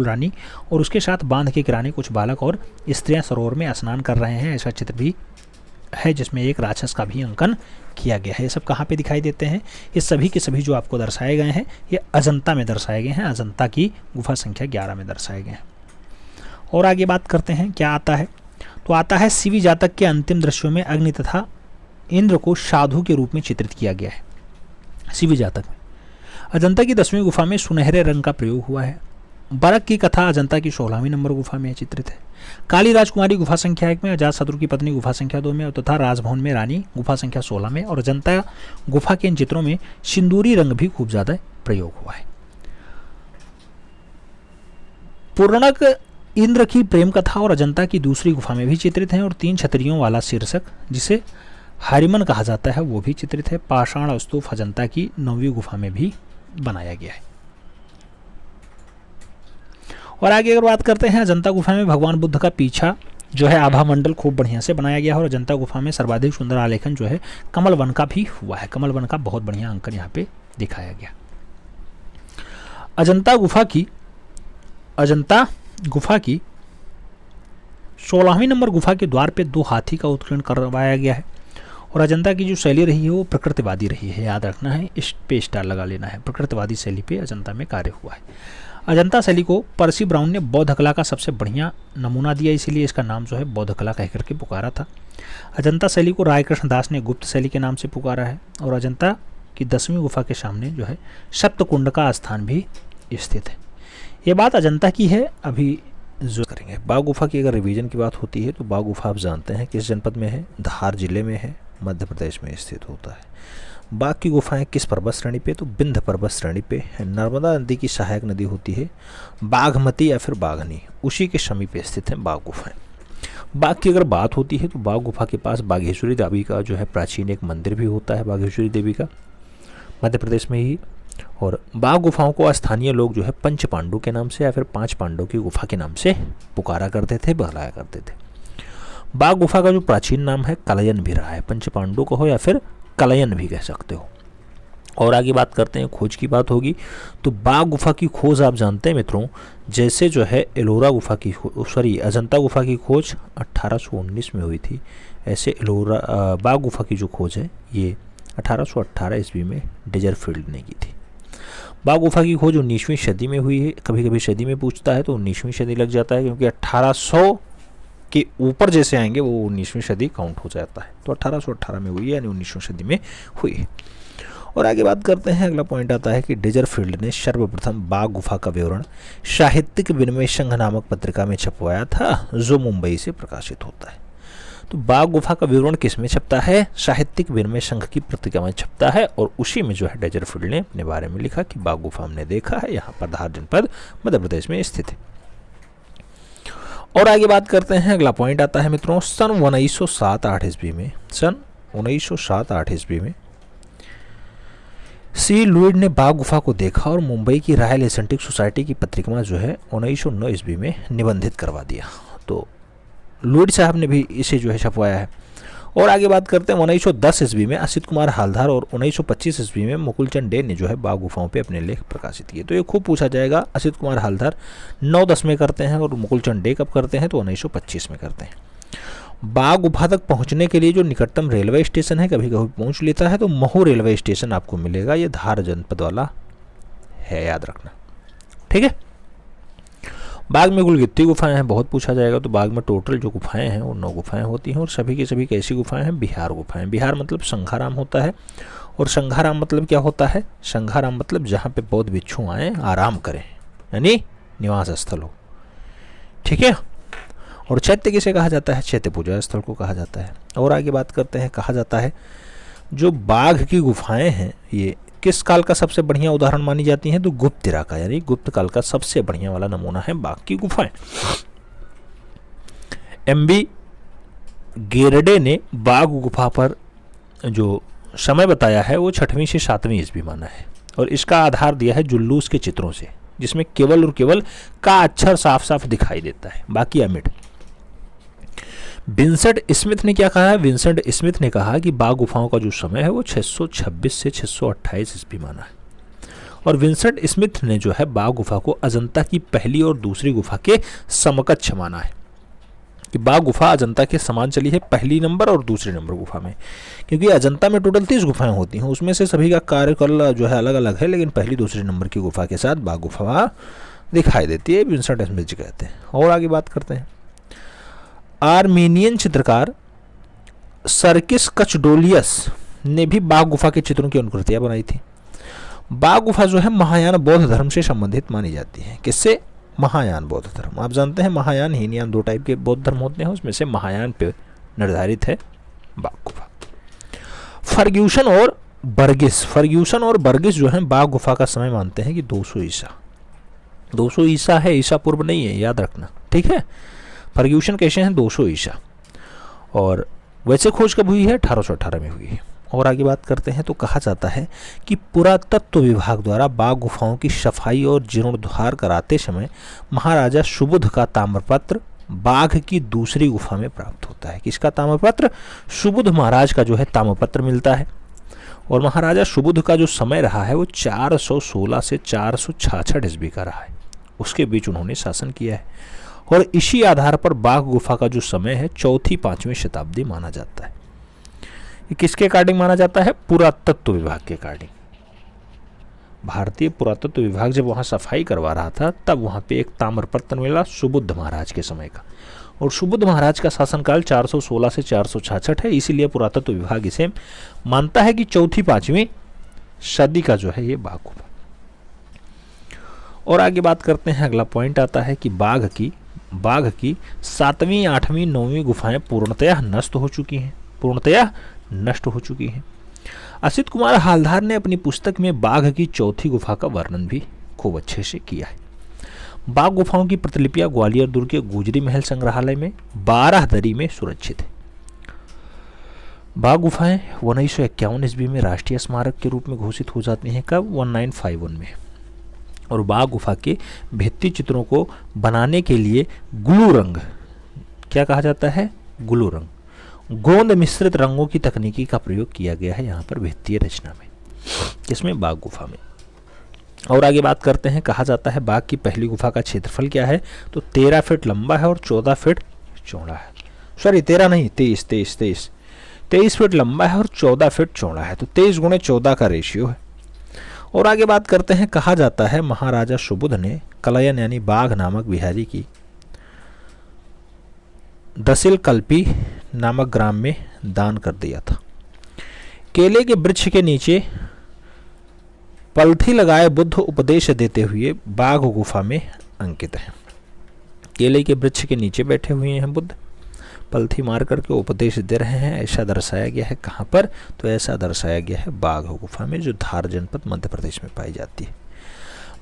रानी और उसके साथ बांध के किराने कुछ बालक और स्त्रियां सरोवर में स्नान कर रहे हैं, ऐसा चित्र भी है जिसमें एक राक्षस का भी अंकन किया गया है। ये सब कहाँ पे दिखाई देते हैं? ये सभी के सभी जो आपको दर्शाए गए हैं ये अजंता में दर्शाए गए हैं, अजंता की गुफा संख्या 11 में दर्शाए गए हैं। और आगे बात करते हैं क्या आता है, तो आता है शिवी जातक के अंतिम दृश्यों में अग्नि तथा इंद्र को साधु के रूप में चित्रित किया गया है। शिवी जातक में अजंता की 10वीं गुफा में सुनहरे रंग का प्रयोग हुआ है। बरक की कथा अजंता की 16वीं नंबर गुफा में चित्रित है। काली राजकुमारी गुफा संख्या 1 में, अजातशत्रु की पत्नी गुफा संख्या 2 में तथा राजभवन में रानी गुफा संख्या 16 में। और अजंता गुफा के इन चित्रों में सिंदूरी रंग भी खूब ज्यादा प्रयोग हुआ है। पूर्णक इंद्र की प्रेम कथा और अजंता की दूसरी गुफा में भी चित्रित है। और 3 छतरियों वाला शीर्षक जिसे हरिमन कहा जाता है वो भी चित्रित है। पाषाण स्तूप अजंता की 9वीं गुफा में भी बनाया गया है। और आगे अगर बात करते हैं, अजंता गुफा में भगवान बुद्ध का पीछा जो है आभा मंडल खूब बढ़िया से बनाया गया है। और अजंता गुफा में सर्वाधिक सुंदर आलेखन जो है कमल वन का भी हुआ है। कमल वन का बहुत बढ़िया अंकन यहाँ पे दिखाया गया। अजंता गुफा की 16वीं नंबर गुफा के द्वार पे 2 हाथी का उत्कीर्ण करवाया गया है। और अजंता की जो शैली रही है वो प्रकृतिवादी रही है, याद रखना है, इस पे स्टार लगा लेना है। प्रकृतिवादी शैली पे अजंता में कार्य हुआ है। अजंता शैली को पर्सी ब्राउन ने बौद्ध कला का सबसे बढ़िया नमूना दिया, इसीलिए इसका नाम जो है बौद्ध कला कह करके पुकारा था। अजंता शैली को राय कृष्ण दास ने गुप्त शैली के नाम से पुकारा है। और अजंता की 10वीं गुफा के सामने जो है सप्तकुंड का स्थान भी स्थित है। ये बात अजंता की है, अभी जो करेंगे। बाघ गुफा की अगर रिवीजन की बात होती है तो बाघ गुफा आप जानते हैं किस जनपद में है? धार जिले में है, मध्य प्रदेश में स्थित होता है। बाघ की गुफाएं किस पर्वत श्रेणी पे? तो विंध्य पर्वत श्रेणी पे है। नर्मदा नदी की सहायक नदी होती है बाघमती या फिर बाघनी, उसी के समीप स्थित है बाघ गुफाएं। बाघ की अगर बात होती है तो बाघ गुफा के पास बाघेश्वरी देवी का जो है प्राचीन एक मंदिर भी होता है, बाघेश्वरी देवी का, मध्य प्रदेश में ही। और बाघ गुफाओं को स्थानीय लोग जो है पंच पांडु के नाम से या फिर 5 पांडव की गुफा के नाम से पुकारा करते थे, बहलाया करते थे। बाघ गुफा का जो प्राचीन नाम है कलयन भी रहा है, पंच पांडु कहो या फिर कलयन भी कह सकते हो। और आगे बात करते हैं, खोज की बात होगी तो बाघ गुफा की खोज आप जानते हैं मित्रों, जैसे जो है एलोरा गुफा की अजंता गुफा की खोज 1819 में हुई थी, ऐसे बाघ गुफा की जो खोज है ये 1818 ईस्वी में डेजरफील्ड ने की थी। बाघ गुफा की खोज 19वीं सदी में हुई है। कभी कभी सदी में पूछता है तो 19वीं सदी लग जाता है, क्योंकि 1800 के ऊपर जैसे आएंगे वो 19वीं सदी काउंट हो जाता है। तो 1818 में हुई है, यानी 19वीं सदी में हुई है। और आगे बात करते हैं, अगला पॉइंट आता है कि डेजरफील्ड ने सर्वप्रथम बाघ गुफा का विवरण साहित्यिक विनिमय संघ नामक पत्रिका में छपवाया था, जो मुंबई से प्रकाशित होता है। तो बाघ गुफा का विवरण किस में छपता है? साहित्यिक विनिमय संघ की पत्रिका में छपता है। और उसी में जो है डेजरफील्ड ने अपने बारे में लिखा कि बाघ गुफा हमने देखा है, यहाँ पर धार जनपद मध्य प्रदेश में स्थित है। और आगे बात करते हैं, अगला पॉइंट आता है मित्रों, सन 1907-8 ईस्वी में, सन 1907-8 ईस्वी में सी लुइड ने बाघ गुफा को देखा और मुंबई की रॉयल एशियाटिक सोसाइटी की पत्रिका में जो है 1909 ईस्वी में निबंधित करवा दिया। तो लुइड साहब ने भी इसे जो है छपवाया है। और आगे बात करते हैं 1910 ईस्वी में असित कुमार हालदार और 1925 ईस्वी में मुकुलचंद डे ने जो है बाघ गुफाओं पे अपने लेख प्रकाशित किए। तो ये खूब पूछा जाएगा, असित कुमार हालदार 9-10 में करते हैं और मुकुलचंद डे कब करते हैं, तो 1925 में करते हैं। बाघ गुफा तक पहुंचने के लिए जो निकटतम रेलवे स्टेशन है, कभी कभी पहुंच लेता है, तो महू रेलवे स्टेशन आपको मिलेगा। ये धार जनपद वाला है, याद रखना, ठीक है। बाघ में कुल कितनी गुफाएं हैं, बहुत पूछा जाएगा। तो बाघ में टोटल जो गुफाएं हैं वो 9 गुफाएं होती हैं और सभी की सभी कैसी गुफाएं हैं, बिहार गुफाएं। बिहार मतलब संघाराम होता है, और संघाराम मतलब क्या होता है, संघाराम मतलब जहाँ पे बौद्ध भिक्षु आए आराम करें, यानी निवास स्थल हो, ठीक है। और चैत्य किसे कहा जाता है, चैत्य पूजा स्थल को कहा जाता है। और आगे बात करते हैं, कहा जाता है जो बाघ की गुफाएं हैं ये किस काल का सबसे बढ़िया उदाहरण मानी जाती हैं, तो गुप्त इरा का, यानी गुप्त काल का सबसे बढ़िया वाला नमूना है बाघ की गुफाएं। एमबी गेरडे ने बाघ गुफा पर जो समय बताया है वो 6वीं से 7वीं ईस्वी माना है, और इसका आधार दिया है जुल्लूस के चित्रों से, जिसमें केवल और केवल का अक्षर साफ साफ दिखाई देता है, बाकी अमिट। विंसेंट स्मिथ ने क्या कहा है, विंसेंट स्मिथ ने कहा कि बाघ गुफाओं का जो समय है वो 626 से 628 ईस्वी माना है। और विंसेंट स्मिथ ने जो है बाघ गुफा को अजंता की पहली और दूसरी गुफा के समकक्ष माना है, कि बाघ गुफा अजंता के समान चली है पहली नंबर और दूसरे नंबर गुफा में, क्योंकि अजंता में टोटल 30 गुफाएं होती हैं, उसमें से सभी का कार्यकाल जो है अलग अलग है, लेकिन पहली दूसरे नंबर की गुफा के साथ बाघ गुफा दिखाई देती है, विंसेंट स्मिथ जी कहते हैं। और आगे बात करते हैं, आर्मेनियन चित्रकार सर्किस कचडोलियस ने भी बाघ गुफा के चित्रों की अनुकृतियां बनाई थी। बाघ गुफा जो है महायान बौद्ध धर्म से संबंधित मानी जाती है। किससे, महायान बौद्ध धर्म। आप जानते हैं महायान हीनयान 2 टाइप के बौद्ध धर्म होते हैं, उसमें से महायान पे निर्धारित है बाघ गुफा। फर्ग्यूसन और बर्गिस जो है बाघ गुफा का समय मानते हैं कि 200 ईसा है, ईसा पूर्व नहीं है, याद रखना, ठीक है। फर्ग्यूसन कैसे हैं, 200 ईसा। और वैसे खोज कब हुई है, 1818 में हुई है। और आगे बात करते हैं, तो कहा जाता है कि पुरातत्व विभाग द्वारा बाघ गुफाओं की सफाई और जीर्णोद्धार कराते समय महाराजा सुबुध का ताम्रपत्र बाघ की दूसरी गुफा में प्राप्त होता है। किसका ताम्रपत्र, सुबुध महाराज का जो है ताम्रपत्र मिलता है। और महाराजा सुबुध का जो समय रहा है वो 416 से 466 ईस्वी का रहा है, उसके बीच उन्होंने शासन किया है। और इसी आधार पर बाघ गुफा का जो समय है 4वीं-5वीं शताब्दी माना जाता है। ये किसके अकॉर्डिंग माना जाता है, पुरातत्व विभाग के अकॉर्डिंग। भारतीय पुरातत्व विभाग जब वहाँ सफाई करवा रहा था तब वहाँ पे एक ताम्रपत्र मिला सुबुद्ध महाराज के समय का, और सुबुद्ध महाराज का शासनकाल 416 से 466 है, इसीलिए पुरातत्व विभाग इसे मानता है कि 4वीं-5वीं सदी का जो है ये बाघ गुफा। और आगे बात करते हैं, अगला पॉइंट आता है कि बाघ की 7वीं, 8वीं, 9वीं गुफाएं पूर्णतया नष्ट हो चुकी हैं। असित कुमार हालदार ने अपनी पुस्तक में बाघ की 4थी गुफा का वर्णन भी खूब अच्छे से किया है। बाघ गुफाओं की प्रतिलिपियां ग्वालियर दुर्ग के गुजरी महल संग्रहालय में 12 दरी में सुरक्षित है। बाघ गुफाएं 1951 ईस्वी में राष्ट्रीय स्मारक के रूप में घोषित हो जाती हैं। कब, 1951 में। और बाघ गुफा के भित्ति चित्रों को बनाने के लिए ग्लू रंग, क्या कहा जाता है, ग्लू रंग, गोंद मिश्रित रंगों की तकनीकी का प्रयोग किया गया है यहाँ पर भित्तीय रचना में, जिसमें बाघ गुफा में। और आगे बात करते हैं, कहा जाता है बाघ की पहली गुफा का क्षेत्रफल क्या है, तो 13 फीट लंबा है और 14 फीट चौड़ा है। सॉरी 13 नहीं, 23 फीट लंबा है और 14 फीट चौड़ा है, तो 23 × 14 का रेशियो है। और आगे बात करते हैं, कहा जाता है महाराजा सुबुध ने कलयन यानी बाघ नामक बिहारी की दसिल कल्पी नामक ग्राम में दान कर दिया था। केले के वृक्ष के नीचे पलथी लगाए बुद्ध उपदेश देते हुए बाघ गुफा में अंकित है। केले के वृक्ष के नीचे बैठे हुए हैं बुद्ध, पलथी मार करके उपदेश दे रहे हैं, ऐसा दर्शाया गया है। कहाँ पर, तो ऐसा दर्शाया गया है बाघ गुफा में, जो धार जनपद मध्य प्रदेश में पाई जाती है।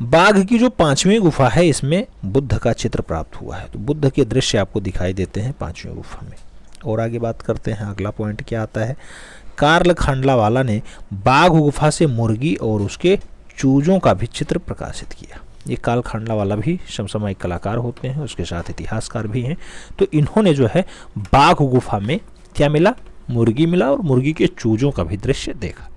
बाघ की जो पांचवी गुफा है इसमें बुद्ध का चित्र प्राप्त हुआ है, तो बुद्ध के दृश्य आपको दिखाई देते हैं पांचवी गुफा में। और आगे बात करते हैं, अगला पॉइंट क्या आता है, कार्ल खांडलावाला ने बाघ गुफा से मुर्गी और उसके चूजों का भी चित्र प्रकाशित किया। ये कार्ल खांडलावाला भी समसामयिक कलाकार होते हैं, उसके साथ इतिहासकार भी हैं। तो इन्होंने जो है बाघ गुफा में क्या मिला, मुर्गी मिला और मुर्गी के चूजों का भी दृश्य देखा।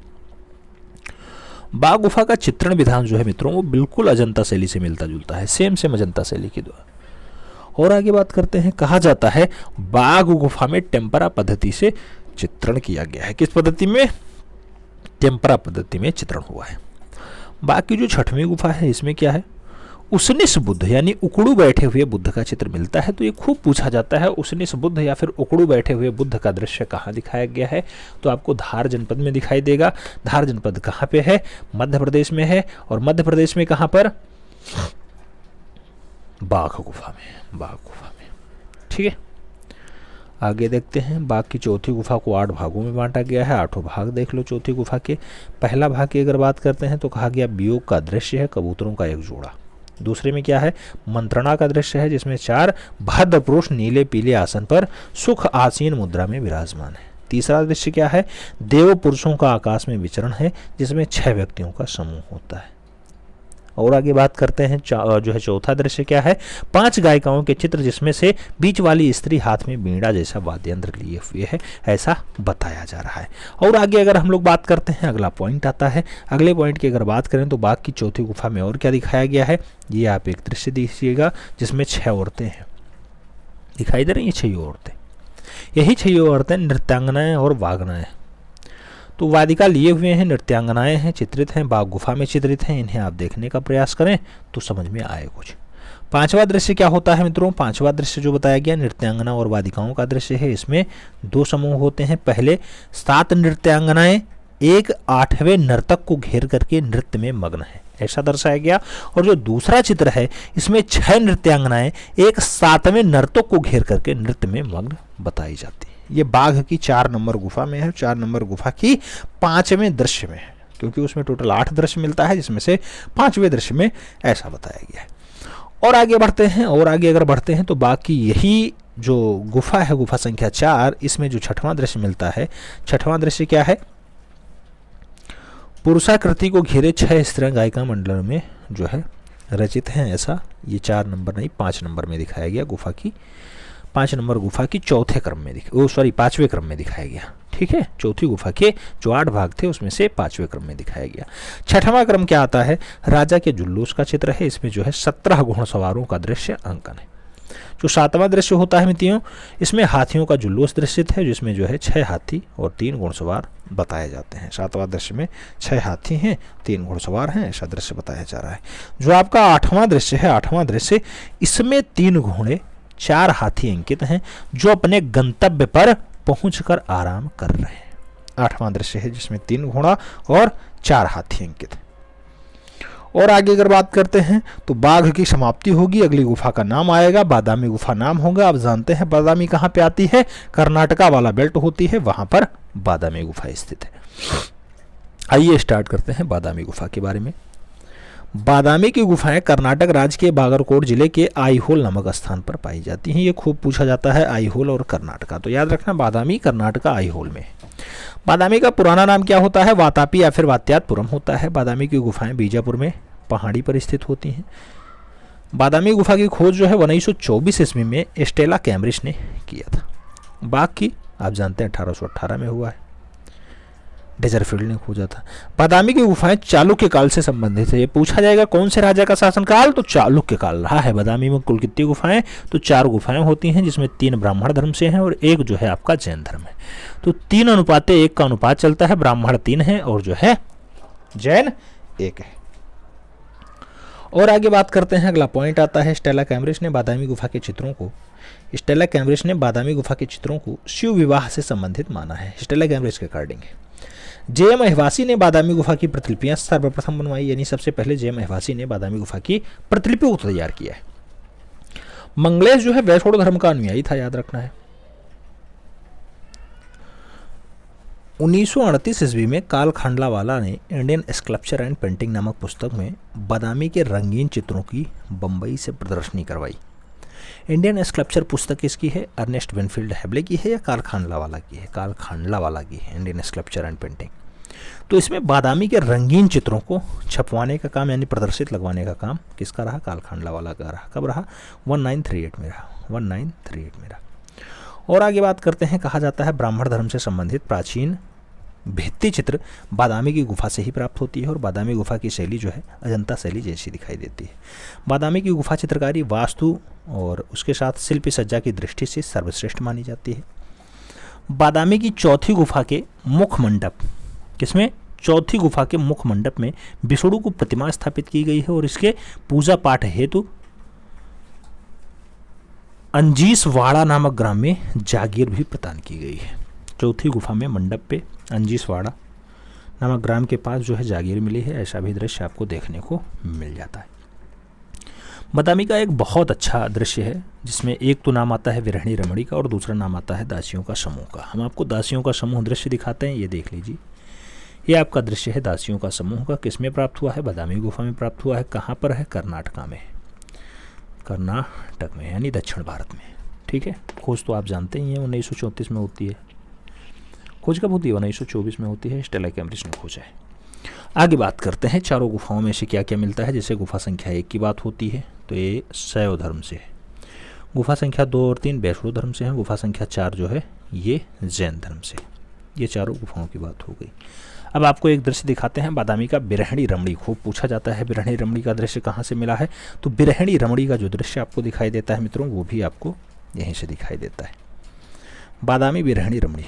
बाघ गुफा का चित्रण विधान जो है मित्रों वो बिल्कुल अजंता शैली से मिलता जुलता है, सेम अजंता शैली के द्वारा। और आगे बात करते हैं, कहा जाता है बाघ गुफा में टेम्परा पद्धति से चित्रण किया गया है। किस पद्धति में, टेम्परा पद्धति में चित्रण हुआ है। बाकी जो छठवीं गुफा है इसमें क्या है, उसनिस बुद्ध यानी उकड़ू बैठे हुए बुद्ध का चित्र मिलता है। तो ये खूब पूछा जाता है, उसनिस बुद्ध या फिर उकड़ू बैठे हुए बुद्ध का दृश्य कहाँ दिखाया गया है, तो आपको धार जनपद में दिखाई देगा। धार जनपद कहाँ पे है, मध्य प्रदेश में है। और मध्य प्रदेश में कहाँ पर, बाघ गुफा में, बाघ गुफा में। ठीक है, आगे देखते हैं। बाघ की चौथी गुफा को 8 भागों में बांटा गया है। 8 भाग देख लो चौथी गुफा के। पहला भाग की अगर बात करते हैं तो कहा गया वियोग का दृश्य है, कबूतरों का एक जोड़ा। दूसरे में क्या है, मंत्रणा का दृश्य है जिसमें 4 भद्र पुरुष नीले पीले आसन पर सुख आसीन मुद्रा में विराजमान है। तीसरा दृश्य क्या है, देव पुरुषों का आकाश में विचरण है जिसमें 6 व्यक्तियों का समूह होता है। और आगे बात करते हैं, जो है चौथा दृश्य क्या है, 5 गायिकाओं के चित्र जिसमें से बीच वाली स्त्री हाथ में वीणा जैसा वाद्य यंत्र लिए हुए है, ऐसा बताया जा रहा है। और आगे अगर हम लोग बात करते हैं, अगला पॉइंट आता है। अगले पॉइंट की अगर बात करें तो बाघ की चौथी गुफा में और क्या दिखाया गया है, ये आप एक दृश्य दीजिएगा जिसमें 6 औरतें हैं, दिखाई दे रही हैं 6 औरतें। यही 6 औरतें नृत्यांगनाएं और वागनाएं, तो वादिका लिए हुए हैं, नृत्यांगनाएं हैं, चित्रित हैं, बाघ गुफा में चित्रित हैं। इन्हें आप देखने का प्रयास करें तो समझ में आए कुछ। 5वां दृश्य क्या होता है मित्रों, 5वां दृश्य जो बताया गया नृत्यांगना और वादिकाओं का दृश्य है। इसमें 2 समूह होते हैं। पहले 7 नृत्यांगनाएं एक 8वें नर्तक को घेर करके नृत्य में मग्न है, ऐसा दर्शाया गया। और जो दूसरा चित्र है इसमें 6 नृत्यांगनाएं एक 7वें नर्तक को घेर करके नृत्य में मग्न बताई जाती है। ये बाघ की 4 नंबर गुफा में है। 4 नंबर गुफा की 5वें दृश्य में है, क्योंकि उसमें टोटल 8 दृश्य मिलता है जिसमें से 5वें दृश्य में ऐसा बताया गया है। और आगे बढ़ते हैं, और आगे अगर बढ़ते हैं तो बाघ की यही जो गुफा है, गुफा संख्या 4, इसमें जो 6वां दृश्य मिलता है, 6वां दृश्य क्या है, पुरुषाकृति को घेरे 6 स्त्रियां गायिका मंडल में जो है रचित हैं, ऐसा ये 4 नंबर नहीं 5 नंबर में दिखाया गया। गुफा की 5 नंबर गुफा की 4थे क्रम में 5वें क्रम में दिखाया गया। ठीक है, चौथी गुफा के जो 8 भाग थे उसमें से 5वें क्रम में दिखाया गया। 6वां क्रम क्या आता है, राजा के जुलूस का चित्र है। इसमें जो है 17 घोड़सवारों का दृश्य अंकन है। जो 7वां दृश्य होता है मित्रों, इसमें हाथियों का जुलूस दृश्यित है, जिसमें जो है 6 हाथी और 3 घोड़सवार बताए जाते हैं। 7वां दृश्य में 6 हाथी हैं, 3 घोड़सवार हैं, ऐसा दृश्य बताया जा रहा है। जो आपका 8वां दृश्य है, 8वां दृश्य, इसमें 3 घोड़े 4 हाथी अंकित हैं जो अपने गंतव्य पर पहुंचकर आराम कर रहे हैं। 8वां दृश्य है जिसमें 3 घोड़ा और 4 हाथी अंकित है। और आगे अगर बात करते हैं तो बाघ की समाप्ति होगी, अगली गुफा का नाम आएगा, बादामी गुफा नाम होगा। आप जानते हैं बादामी कहाँ पे आती है, कर्नाटका वाला बेल्ट होती है, वहां पर बादामी गुफा स्थित है। आइए स्टार्ट करते हैं बादामी गुफा के बारे में। बादामी की गुफाएं कर्नाटक राज्य के बागरकोट जिले के आईहोल नामक स्थान पर पाई जाती हैं। ये खूब पूछा जाता है, आईहोल और कर्नाटका, तो याद रखना बादामी कर्नाटका आईहोल में। बादामी का पुराना नाम क्या होता है, वातापी या फिर वात्यातपुरम होता है। बादामी की गुफाएं बीजापुर में पहाड़ी पर स्थित होती हैं। बादामी गुफा की खोज जो है 1924 ईस्वी में स्टेला कैम्ब्रिज ने किया था। बाघ की आप जानते हैं 1818 में हुआ है, डेजरफील्ड ने खोजा था। बादामी की गुफाएं चालुक्य काल से संबंधित है। ये पूछा जाएगा कौन से राजा का शासनकाल, तो चालुक्य काल रहा है। बादामी में कुल कितनी गुफाएं, तो 4 गुफाएं होती हैं, जिसमें 3 ब्राह्मण धर्म से हैं और 1 जो है आपका जैन धर्म है। तो 3:1 का अनुपात चलता है, ब्राह्मण 3 है और जो है जैन 1 है। और आगे बात करते हैं, अगला पॉइंट आता है, स्टेला कैम्ब्रिज ने बादामी गुफा के चित्रों को शिव विवाह से संबंधित माना है। स्टेला कैम्ब्रिज के अकॉर्डिंग जे.एम. अहिवासी ने बादामी गुफा की प्रतिलिपियां सर्वप्रथम बनवाई, यानी सबसे पहले जे.एम. अहिवासी ने बादामी गुफा की प्रतिलिपियों को तैयार किया है। मंगलेश जो है वैष्णव धर्म का अनुयायी था, याद रखना है। 1938 ईस्वी में कार्ल खांडलावाला ने इंडियन स्कल्पचर एंड पेंटिंग नामक पुस्तक में बादामी के रंगीन चित्रों की बम्बई से प्रदर्शनी करवाई। इंडियन स्कल्पचर पुस्तक किसकी है? अर्नेस्ट विनफील्ड हैब्ले की है या कार्ल खांडलावाला की है? कार्ल खांडलावाला की है इंडियन स्कल्पचर एंड पेंटिंग। तो इसमें बादामी के रंगीन चित्रों को छपवाने का काम यानी प्रदर्शित लगवाने का काम किसका रहा? कार्ल खांडलावाला का रहा। कब रहा? 1938 में रहा। 1938 में रहा। और आगे बात करते हैं, कहा जाता है ब्राह्मण धर्म से संबंधित प्राचीन भित्ति चित्र बादामी की गुफा से ही प्राप्त होती है और बादामी गुफा की शैली जो है अजंता शैली जैसी दिखाई देती है। बादामी की गुफा चित्रकारी वास्तु और उसके साथ शिल्पी सज्जा की दृष्टि से सर्वश्रेष्ठ मानी जाती है। बादामी की चौथी गुफा के मुख मंडप, किसमें? चौथी गुफा के मुख मंडप में विष्णु को प्रतिमा स्थापित की गई है और इसके पूजा पाठ हेतु अंजीसवाड़ा नामक ग्राम में जागीर भी प्रदान की गई है। चौथी गुफा में मंडप पे अंजीसवाड़ा नामक ग्राम के पास जो है जागीर मिली है, ऐसा भी दृश्य आपको देखने को मिल जाता है। बादामी का एक बहुत अच्छा दृश्य है जिसमें एक तो नाम आता है विरहणी रमणी का और दूसरा नाम आता है दासियों का समूह का। हम आपको दासियों का समूह दृश्य दिखाते हैं, ये देख लीजिए। ये आपका दृश्य है दासियों का समूह का। किसमें प्राप्त हुआ है? बादामी गुफा में प्राप्त हुआ है। कहाँ पर है? कर्नाटका में, कर्नाटक में यानी दक्षिण भारत में। ठीक है, खोज तो आप जानते ही हैं 1934 में होती है। खोज कब होती है? 1924 में होती है, स्टेला कैम्ब्रिज ने खोजा है। आगे बात करते हैं चारों गुफाओं में से क्या क्या मिलता है। जैसे गुफा संख्या 1 की बात होती है तो ये शैव धर्म से है। गुफा संख्या 2 और 3 वैष्णव धर्म से है। गुफा संख्या 4 जो है ये जैन धर्म से। ये चारों गुफाओं की बात हो गई। अब आपको एक दृश्य दिखाते हैं बादामी का बिरहणी रमणी। खूब पूछा जाता है बिरहणी रमणी का दृश्य कहाँ से मिला है, तो बिरहणी रमणी का जो दृश्य आपको दिखाई देता है मित्रों, वो भी आपको यहीं से दिखाई देता है, बादामी बिरहणी रमणी।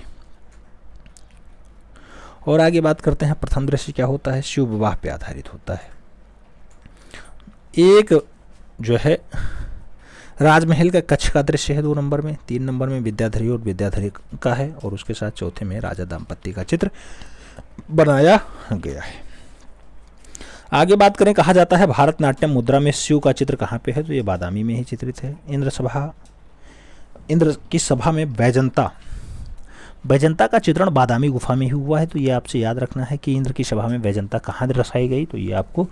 और आगे बात करते हैं प्रथम दृश्य क्या होता है? शिव विवाह पे आधारित होता है। एक जो है राजमहल का कच्छ का दृश्य है 2 नंबर में, 3 नंबर में विद्याधरी और विद्याधरी का है और उसके साथ चौथे में राजा दाम्पत्य का चित्र बनाया गया है। आगे बात करें, कहा जाता है भारतनाट्यम मुद्रा में शिव का चित्र कहाँ पे है, तो ये बादामी में ही चित्रित है। इंद्र की सभा में वैजंता का चित्रण बादामी गुफा में ही हुआ है। तो ये आपसे याद रखना है कि इंद्र की सभा में वैजंता कहाँ दर्शाई गई, तो ये आपको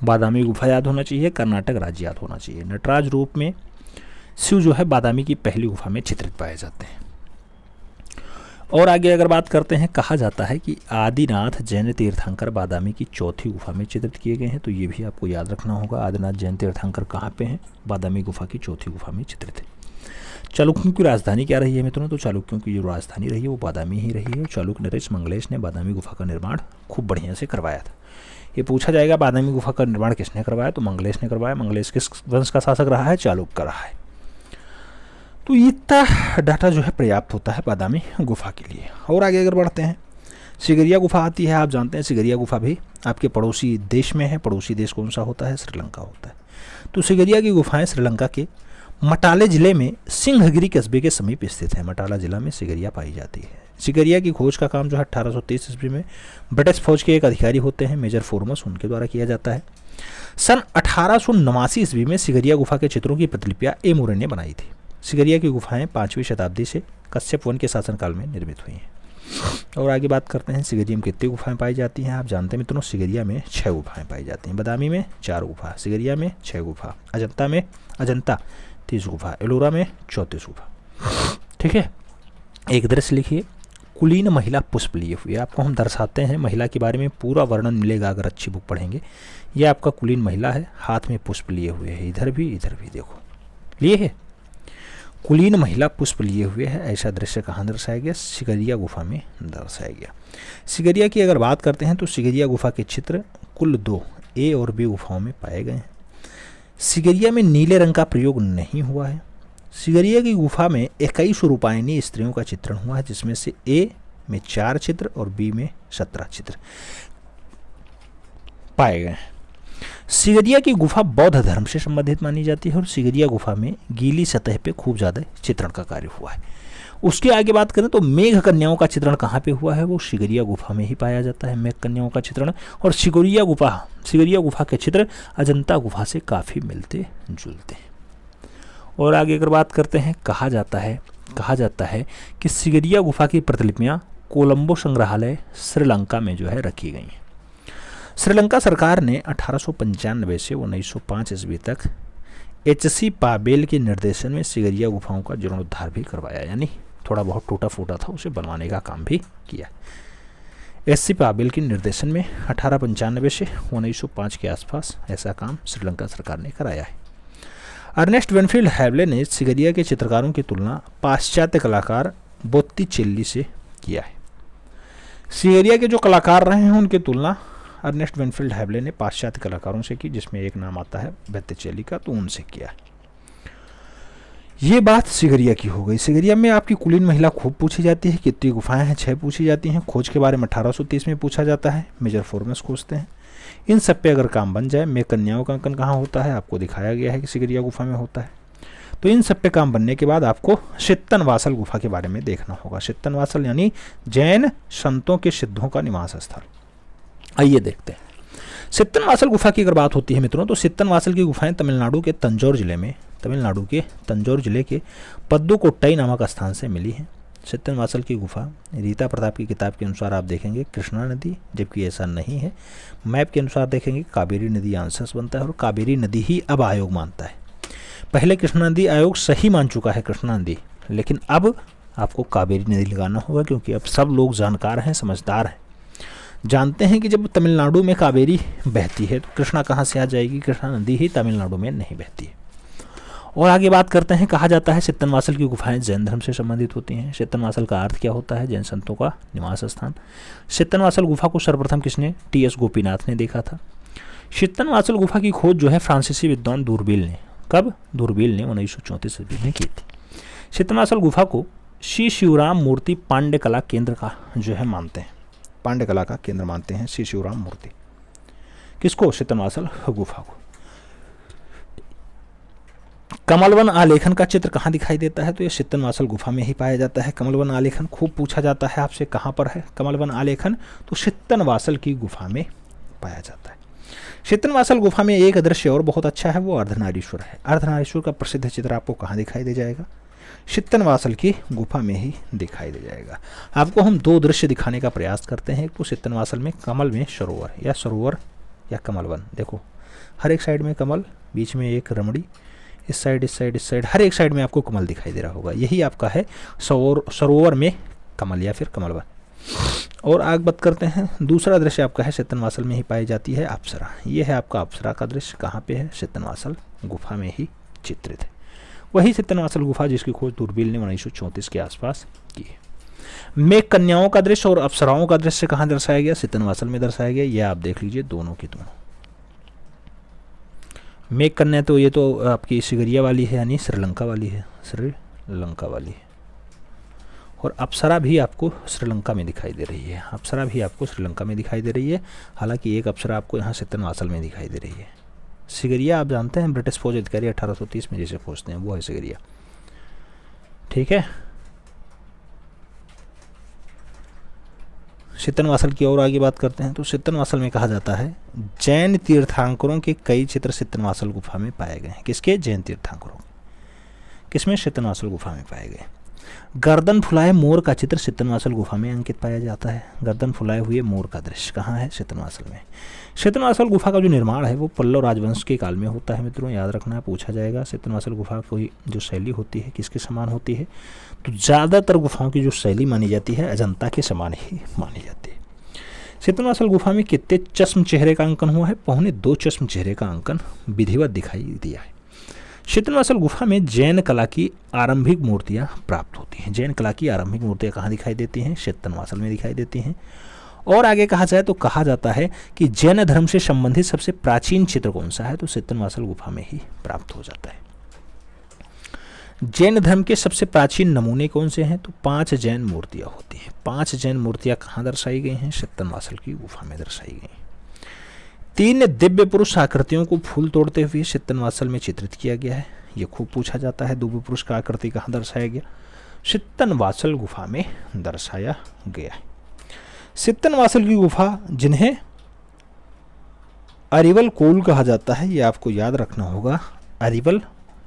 बादामी गुफा याद होना चाहिए, कर्नाटक राज्य याद होना चाहिए। नटराज रूप में शिव जो है बादामी की पहली गुफा में चित्रित पाए जाते हैं। और आगे अगर बात करते हैं, कहा जाता है कि आदिनाथ जैन तीर्थंकर बादामी की चौथी गुफा में चित्रित किए गए हैं। तो ये भी आपको याद रखना होगा, आदिनाथ जैन तीर्थंकर कहाँ पे हैं? बादामी गुफा की चौथी गुफा में चित्रित है। चालुक्यों की राजधानी क्या रही है मित्रों? तो चालुक्यों की जो राजधानी रही है वो बादामी ही रही है। चालुक्य नरेश मंगलेश ने बादामी गुफा का निर्माण खूब बढ़िया से करवाया था। ये पूछा जाएगा बादामी गुफा का निर्माण किसने करवाया, तो मंगलेश ने करवाया। मंगलेश किस वंश का शासक रहा है? चालुक्य का रहा है। तो इतना डाटा जो है पर्याप्त होता है बादामी गुफा के लिए। और आगे अगर बढ़ते हैं, सिगरिया गुफा आती है। आप जानते हैं सिगरिया गुफा भी आपके पड़ोसी देश में है। पड़ोसी देश कौन सा होता है? श्रीलंका होता है। तो सिगरिया की गुफाएं श्रीलंका के मटाले जिले में सिंहगिरी कस्बे के समीप स्थित है। मटाला जिला में सिगरिया पाई जाती है। सिगरिया की खोज का काम जो है 1823 ईस्वी में ब्रिटिश फौज के एक अधिकारी होते हैं मेजर फोर्मस, उनके द्वारा किया जाता है। सन 1889 ईस्वी में सिगरिया गुफा के चित्रों की प्रतिलिपियां ए मोरे ने बनाई थी। सिगरिया की गुफाएं 5वीं शताब्दी से कश्यप वन के शासनकाल में निर्मित हुई हैं। और आगे बात करते हैं सिगरिया में कितनी गुफाएं पाई जाती हैं। आप जानते हैं मित्रों सिगरिया में 6 गुफाएं पाई जाती हैं। बादामी में 4 गुफा, सिगरिया में 6 गुफा, अजंता 30 गुफा, एलोरा में 34 गुफा। ठीक है, एक दृश्य लिखिए, कुलीन महिला पुष्प लिए हुए। आपको हम दर्शाते हैं महिला के बारे में पूरा वर्णन मिलेगा अगर अच्छी बुक पढ़ेंगे। ये आपका कुलीन महिला है, हाथ में पुष्प लिए हुए है, इधर भी देखो लिए है। कुलीन महिला पुष्प लिए हुए है, ऐसा दृश्य कहाँ दर्शाया गया? सिगरिया गुफा में दर्शाया गया। सिगरिया की अगर बात करते हैं तो सिगरिया गुफा के चित्र कुल 2 ए और बी गुफाओं में पाए गए हैं। सिगरिया में नीले रंग का प्रयोग नहीं हुआ है। सिगरिया की गुफा में 21 रूपायनी स्त्रियों का चित्रण हुआ है, जिसमें से ए में 4 चित्र और बी में 17 चित्र पाए गए हैं। सिगरिया की गुफा बौद्ध धर्म से संबंधित मानी जाती है और सिगरिया गुफा में गीली सतह पे खूब ज़्यादा चित्रण का कार्य हुआ है। उसके आगे बात करें तो मेघ कन्याओं का चित्रण कहाँ पे हुआ है? वो सिगरिया गुफा में ही पाया जाता है, मेघ कन्याओं का चित्रण। और सिगरिया गुफा के चित्र अजंता गुफा से काफ़ी मिलते जुलते हैं। और आगे अगर बात करते हैं, कहा जाता है कि सिगरिया गुफा की प्रतिलिपियाँ कोलंबो संग्रहालय श्रीलंका में जो है रखी गई हैं। श्रीलंका सरकार ने 1895 से 1905 ईस्वी तक एच.सी. पाबेल के निर्देशन में सिगरिया गुफाओं का जीर्णोद्धार भी करवाया, यानी थोड़ा बहुत टूटा फूटा था उसे बनवाने का काम भी किया। एच.सी. पाबेल के निर्देशन में 1895 से 1905 के आसपास ऐसा काम श्रीलंका सरकार ने कराया है। अर्नेस्ट वेनफील्ड हैवले ने सिगरिया के चित्रकारों की तुलना पाश्चात्य कलाकार बोत्तिचेल्ली से किया है। सिगरिया के जो कलाकार रहे हैं उनकी तुलना अर्नेस्ट वेनफील्ड हैवले ने पाश्चात्य कलाकारों से की, जिसमें एक नाम आता है बोत्तिचेल्ली का, तो उनसे किया है। ये बात सिगरिया की हो गई। सिगरिया में आपकी कुलीन महिला खूब पूछी जाती है। कितनी गुफाएं हैं? 6 पूछी जाती हैं। खोज के बारे में 1830 में पूछा जाता है। मेजर फॉर्मस खोजते हैं। इन सब पे अगर काम बन जाए, में कन्याओं का अंकन कहाँ होता है आपको दिखाया गया है कि सिगरिया गुफा में होता है। तो इन सब पे काम बनने के बाद आपको सित्तनवासल गुफा के बारे में देखना होगा। सित्तनवासल यानी जैन संतों के सिद्धों का निवास स्थल। आइए देखते हैं। सित्तनवासल गुफा की अगर बात होती है मित्रों, तो सित्तनवासल की गुफाएं तमिलनाडु के तंजौर जिले के पद्दुकोट्टई नामक स्थान से मिली हैं। सित्तनवासल की गुफा रीता प्रताप की किताब के अनुसार आप देखेंगे कृष्णा नदी, जबकि ऐसा नहीं है। मैप के अनुसार देखेंगे कावेरी नदी आंसर्स बनता है और कावेरी नदी ही अब आयोग मानता है। पहले कृष्णा नदी आयोग सही मान चुका है कृष्णा नदी, लेकिन अब आपको कावेरी नदी लगाना होगा, क्योंकि अब सब लोग जानकार हैं, समझदार हैं, जानते हैं कि जब तमिलनाडु में कावेरी बहती है तो कृष्णा कहाँ से आ जाएगी। कृष्णा नदी ही तमिलनाडु में नहीं बहती है। और आगे बात करते हैं। कहा जाता है सित्तनवासल की गुफाएं जैन धर्म से संबंधित होती हैं। सित्तनवासल का अर्थ क्या होता है? जैन संतों का निवास स्थान। सित्तनवासल गुफा को सर्वप्रथम किसने? टी.एस. गोपीनाथ ने देखा था। सित्तनवासल गुफा की खोज जो है फ्रांसीसी विद्वान दूरबील ने, कब? दूरबील ने 1934 ईस्वी में की थी। सित्तनवासल गुफा को श्री शिवराम मूर्ति पांड्य कला केंद्र का जो है मानते हैं, पांड्य कला का केंद्र मानते हैं श्री शिवराम मूर्ति। किसको? सित्तनवासल गुफा को। कमलवन आलेखन का चित्र कहाँ दिखाई देता है? तो ये सित्तनवासल गुफा में ही पाया जाता है। कमलवन आलेखन खूब पूछा जाता है आपसे, कहाँ पर है कमलवन आलेखन? तो सित्तनवासल की गुफा में पाया जाता है। सित्तनवासल गुफा में एक दृश्य और बहुत अच्छा है, वो अर्धनारीश्वर है। अर्धनारीश्वर का प्रसिद्ध चित्र आपको कहाँ दिखाई दे जाएगा? सित्तनवासल की गुफा में ही दिखाई दे जाएगा। आपको हम 2 दृश्य दिखाने का प्रयास करते हैं। एक तो सित्तनवासल में कमल में सरोवर या कमलवन। देखो हर एक साइड में कमल, बीच में एक रमणी, इस साइड हर एक साइड में आपको कमल दिखाई दे रहा होगा। यही आपका है सरोवर में कमल या फिर कमलवन। और आगे बात करते हैं। दूसरा दृश्य आपका है सित्तनवासल में ही पाई जाती है अप्सरा। ये है आपका अप्सरा का दृश्य। कहाँ पे है? सित्तनवासल गुफा में ही चित्रित है। वही सित्तनवासल गुफा जिसकी खोज दूरबील ने 1934 के आसपास की है। मेघ कन्याओं का दृश्य और अप्सराओं का दृश्य कहाँ दर्शाया गया? सित्तनवासल में दर्शाया गया। यह आप देख लीजिए, दोनों की दोनों। मेघ कन्या तो ये तो आपकी सिगरिया वाली है, यानी श्रीलंका वाली है, श्रीलंका वाली है। और अप्सरा भी आपको श्रीलंका में दिखाई दे रही है। अप्सरा भी आपको श्रीलंका में दिखाई दे रही है। हालांकि एक अप्सरा आपको यहाँ सित्तनवासल में दिखाई दे रही है। सिगरिया आप जानते हैं ब्रिटिश फौज अधिकारी 1830 में जिसे खोजते हैं, वो है सिगरिया। ठीक है। सित्तनवासल की और आगे बात करते हैं। तो सित्तनवासल में कहा जाता है जैन तीर्थंकरों के कई चित्र सित्तनवासल गुफा में पाए गए हैं। किसके? जैन तीर्थंकरों। किसमें? सित्तनवासल गुफा में पाए गए। गर्दन फुलाए मोर का चित्र सित्तनवासल गुफा में अंकित पाया जाता है। गर्दन फुलाए हुए मोर का दृश्य कहाँ है? सित्तनवासल में। सित्तनवासल गुफा का जो निर्माण है वो पल्लव राजवंश के काल में होता है। मित्रों याद रखना, पूछा जाएगा सित्तनवासल गुफा की जो शैली होती है किसके समान होती है? तो ज़्यादातर गुफाओं की जो शैली मानी जाती है अजंता के समान ही मानी जाती है। सित्तनवासल गुफा में कितने चश्म चेहरे का अंकन हुआ है? 2.25 चश्म चेहरे का अंकन विधिवत दिखाई दिया है। सित्तनवासल गुफा में जैन कला की आरंभिक मूर्तियां प्राप्त होती हैं। जैन कला की आरंभिक मूर्तियां कहाँ दिखाई देती हैं? सित्तनवासल में दिखाई देती हैं। और आगे कहा जाए तो कहा जाता है कि जैन धर्म से संबंधित सबसे प्राचीन चित्र कौन सा है? तो सित्तनवासल गुफा में ही प्राप्त हो जाता है। जैन धर्म के सबसे प्राचीन नमूने कौन से हैं? तो 5 जैन मूर्तियां होती हैं। 5 जैन मूर्तियां कहाँ दर्शाई गई हैं? सित्तनवासल की गुफा में दर्शाई गई। 3 दिव्य पुरुष आकृतियों को फूल तोड़ते हुए सित्तनवासल में चित्रित किया गया है। ये खूब पूछा जाता है। दिव्य पुरुष का आकृति कहाँ दर्शाया गया? सित्तनवासल गुफा में दर्शाया गया है। सित्तनवासल की गुफा जिन्हें अरिवल कोल कहा जाता है, ये आपको याद रखना होगा। अरिवल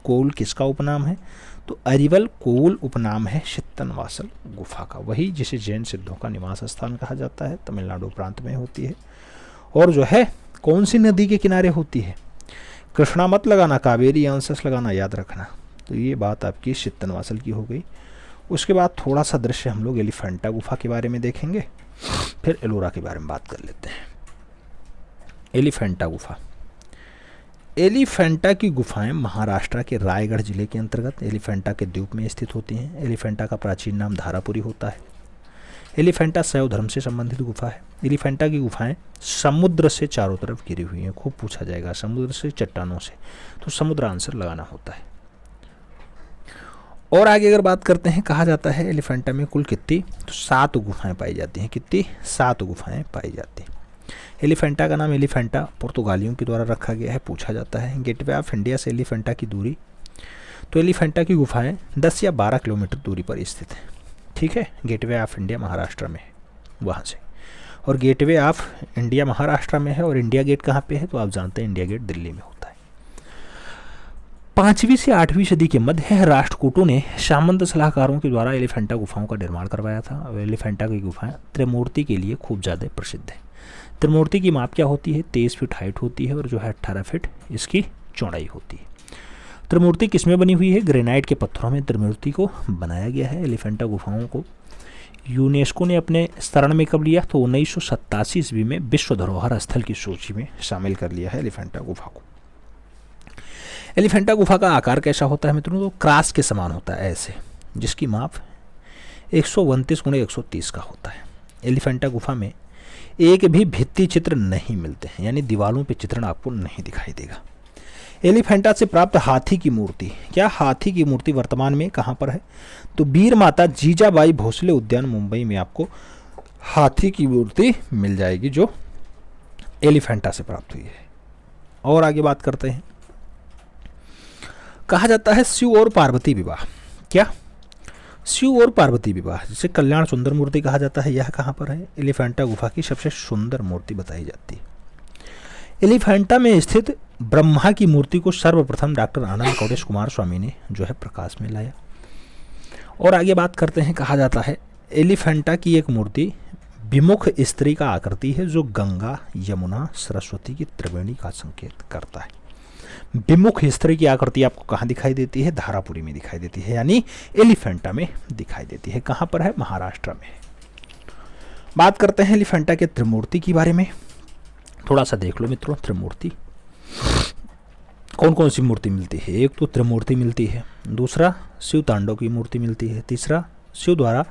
कोल किसका उपनाम है? तो अरिवल कोल उपनाम है चित्तनवासल गुफा का, वही जिसे जैन सिद्धों का निवास स्थान कहा जाता है, तमिलनाडु प्रांत में होती है। और जो है कौन सी नदी के किनारे होती है? कृष्णा मत लगाना, कावेरी आंसर्स लगाना, याद रखना। तो ये बात आपकी चित्तनवासल की हो गई। उसके बाद थोड़ा सा दृश्य हम लोग एलिफेंटा गुफा के बारे में देखेंगे, फिर एलोरा के बारे में बात कर लेते हैं। एलिफेंटा गुफा, एलिफेंटा की गुफाएं महाराष्ट्र के रायगढ़ जिले के अंतर्गत एलिफेंटा के द्वीप में स्थित होती हैं। एलिफेंटा का प्राचीन नाम धारापुरी होता है। एलिफेंटा शैव धर्म से संबंधित गुफा है। एलिफेंटा की गुफाएं समुद्र से चारों तरफ घिरी हुई हैं। खूब पूछा जाएगा समुद्र से, चट्टानों से, तो समुद्र आंसर लगाना होता है। और आगे अगर बात करते हैं, कहा जाता है एलिफेंटा में कुल कितनी, तो 7 गुफाएं पाई जाती हैं। कितनी? 7 गुफाएं पाई जाती हैं। एलिफेंटा का नाम एलिफेंटा पुर्तगालियों के द्वारा रखा गया है, पूछा जाता है। गेटवे ऑफ इंडिया से एलिफेंटा की दूरी, तो एलिफेंटा की गुफाएं 10 या 12 किलोमीटर दूरी पर स्थित है। ठीक है, गेटवे ऑफ इंडिया महाराष्ट्र में है वहाँ से, और गेटवे ऑफ इंडिया महाराष्ट्र में है। और इंडिया गेट कहाँ पे है? तो आप जानते हैं इंडिया गेट दिल्ली में होता है। 5वीं से 8वीं सदी के मध्य राष्ट्रकूटों ने सामंत सलाहकारों के द्वारा एलिफेंटा गुफाओं का निर्माण करवाया था। और एलिफेंटा की गुफाएं त्रिमूर्ति के लिए खूब ज़्यादा प्रसिद्ध है। त्रिमूर्ति की माप क्या होती है? 23 फीट हाइट होती है और जो है 18 फीट इसकी चौड़ाई होती है। त्रिमूर्ति किसमें बनी हुई है? ग्रेनाइट के पत्थरों में त्रिमूर्ति को बनाया गया है। एलिफेंटा गुफाओं को यूनेस्को ने अपने शरण में कब लिया? तो 1987 ईस्वी में विश्व धरोहर स्थल की सूची में शामिल कर लिया है एलिफेंटा गुफा को। एलिफेंटा गुफा का आकार कैसा होता है मित्रों? तो क्रॉस के समान होता है ऐसे, जिसकी माप 129 × 130 का होता है। एलिफेंटा गुफा में एक भी भित्ति चित्र नहीं मिलते हैं, यानी दीवारों पे चित्रण आपको नहीं दिखाई देगा। एलिफेंटा से प्राप्त हाथी की मूर्ति, क्या हाथी की मूर्ति वर्तमान में कहाँ पर है? तो वीर माता जीजाबाई भोसले उद्यान मुंबई में आपको हाथी की मूर्ति मिल जाएगी, जो एलिफेंटा से प्राप्त हुई है। और आगे बात करते हैं, कहा जाता है शिव और पार्वती विवाह। क्या? शिव और पार्वती विवाह, जिसे कल्याण सुंदर मूर्ति कहा जाता है, यह कहाँ पर है? एलिफेंटा गुफा की सबसे सुंदर मूर्ति बताई जाती है। एलिफेंटा में स्थित ब्रह्मा की मूर्ति को सर्वप्रथम डॉक्टर आनंद कौडेश कुमार स्वामी ने जो है प्रकाश में लाया। और आगे बात करते हैं, कहा जाता है एलिफेंटा की एक मूर्ति विमुख स्त्री का आकृति है, जो गंगा, यमुना, सरस्वती की त्रिवेणी का संकेत करता है। विमुख स्त्री की आकृति आपको कहाँ दिखाई देती है? धारापुरी में दिखाई देती है, यानी एलिफेंटा में दिखाई देती है। कहाँ पर है? महाराष्ट्र में। बात करते हैं एलिफेंटा के त्रिमूर्ति के बारे में, थोड़ा सा देख लो मित्रों। त्रिमूर्ति कौन कौन सी मूर्ति मिलती है? एक तो त्रिमूर्ति मिलती है, दूसरा शिव तांडव की मूर्ति मिलती है, तीसरा शिव द्वारा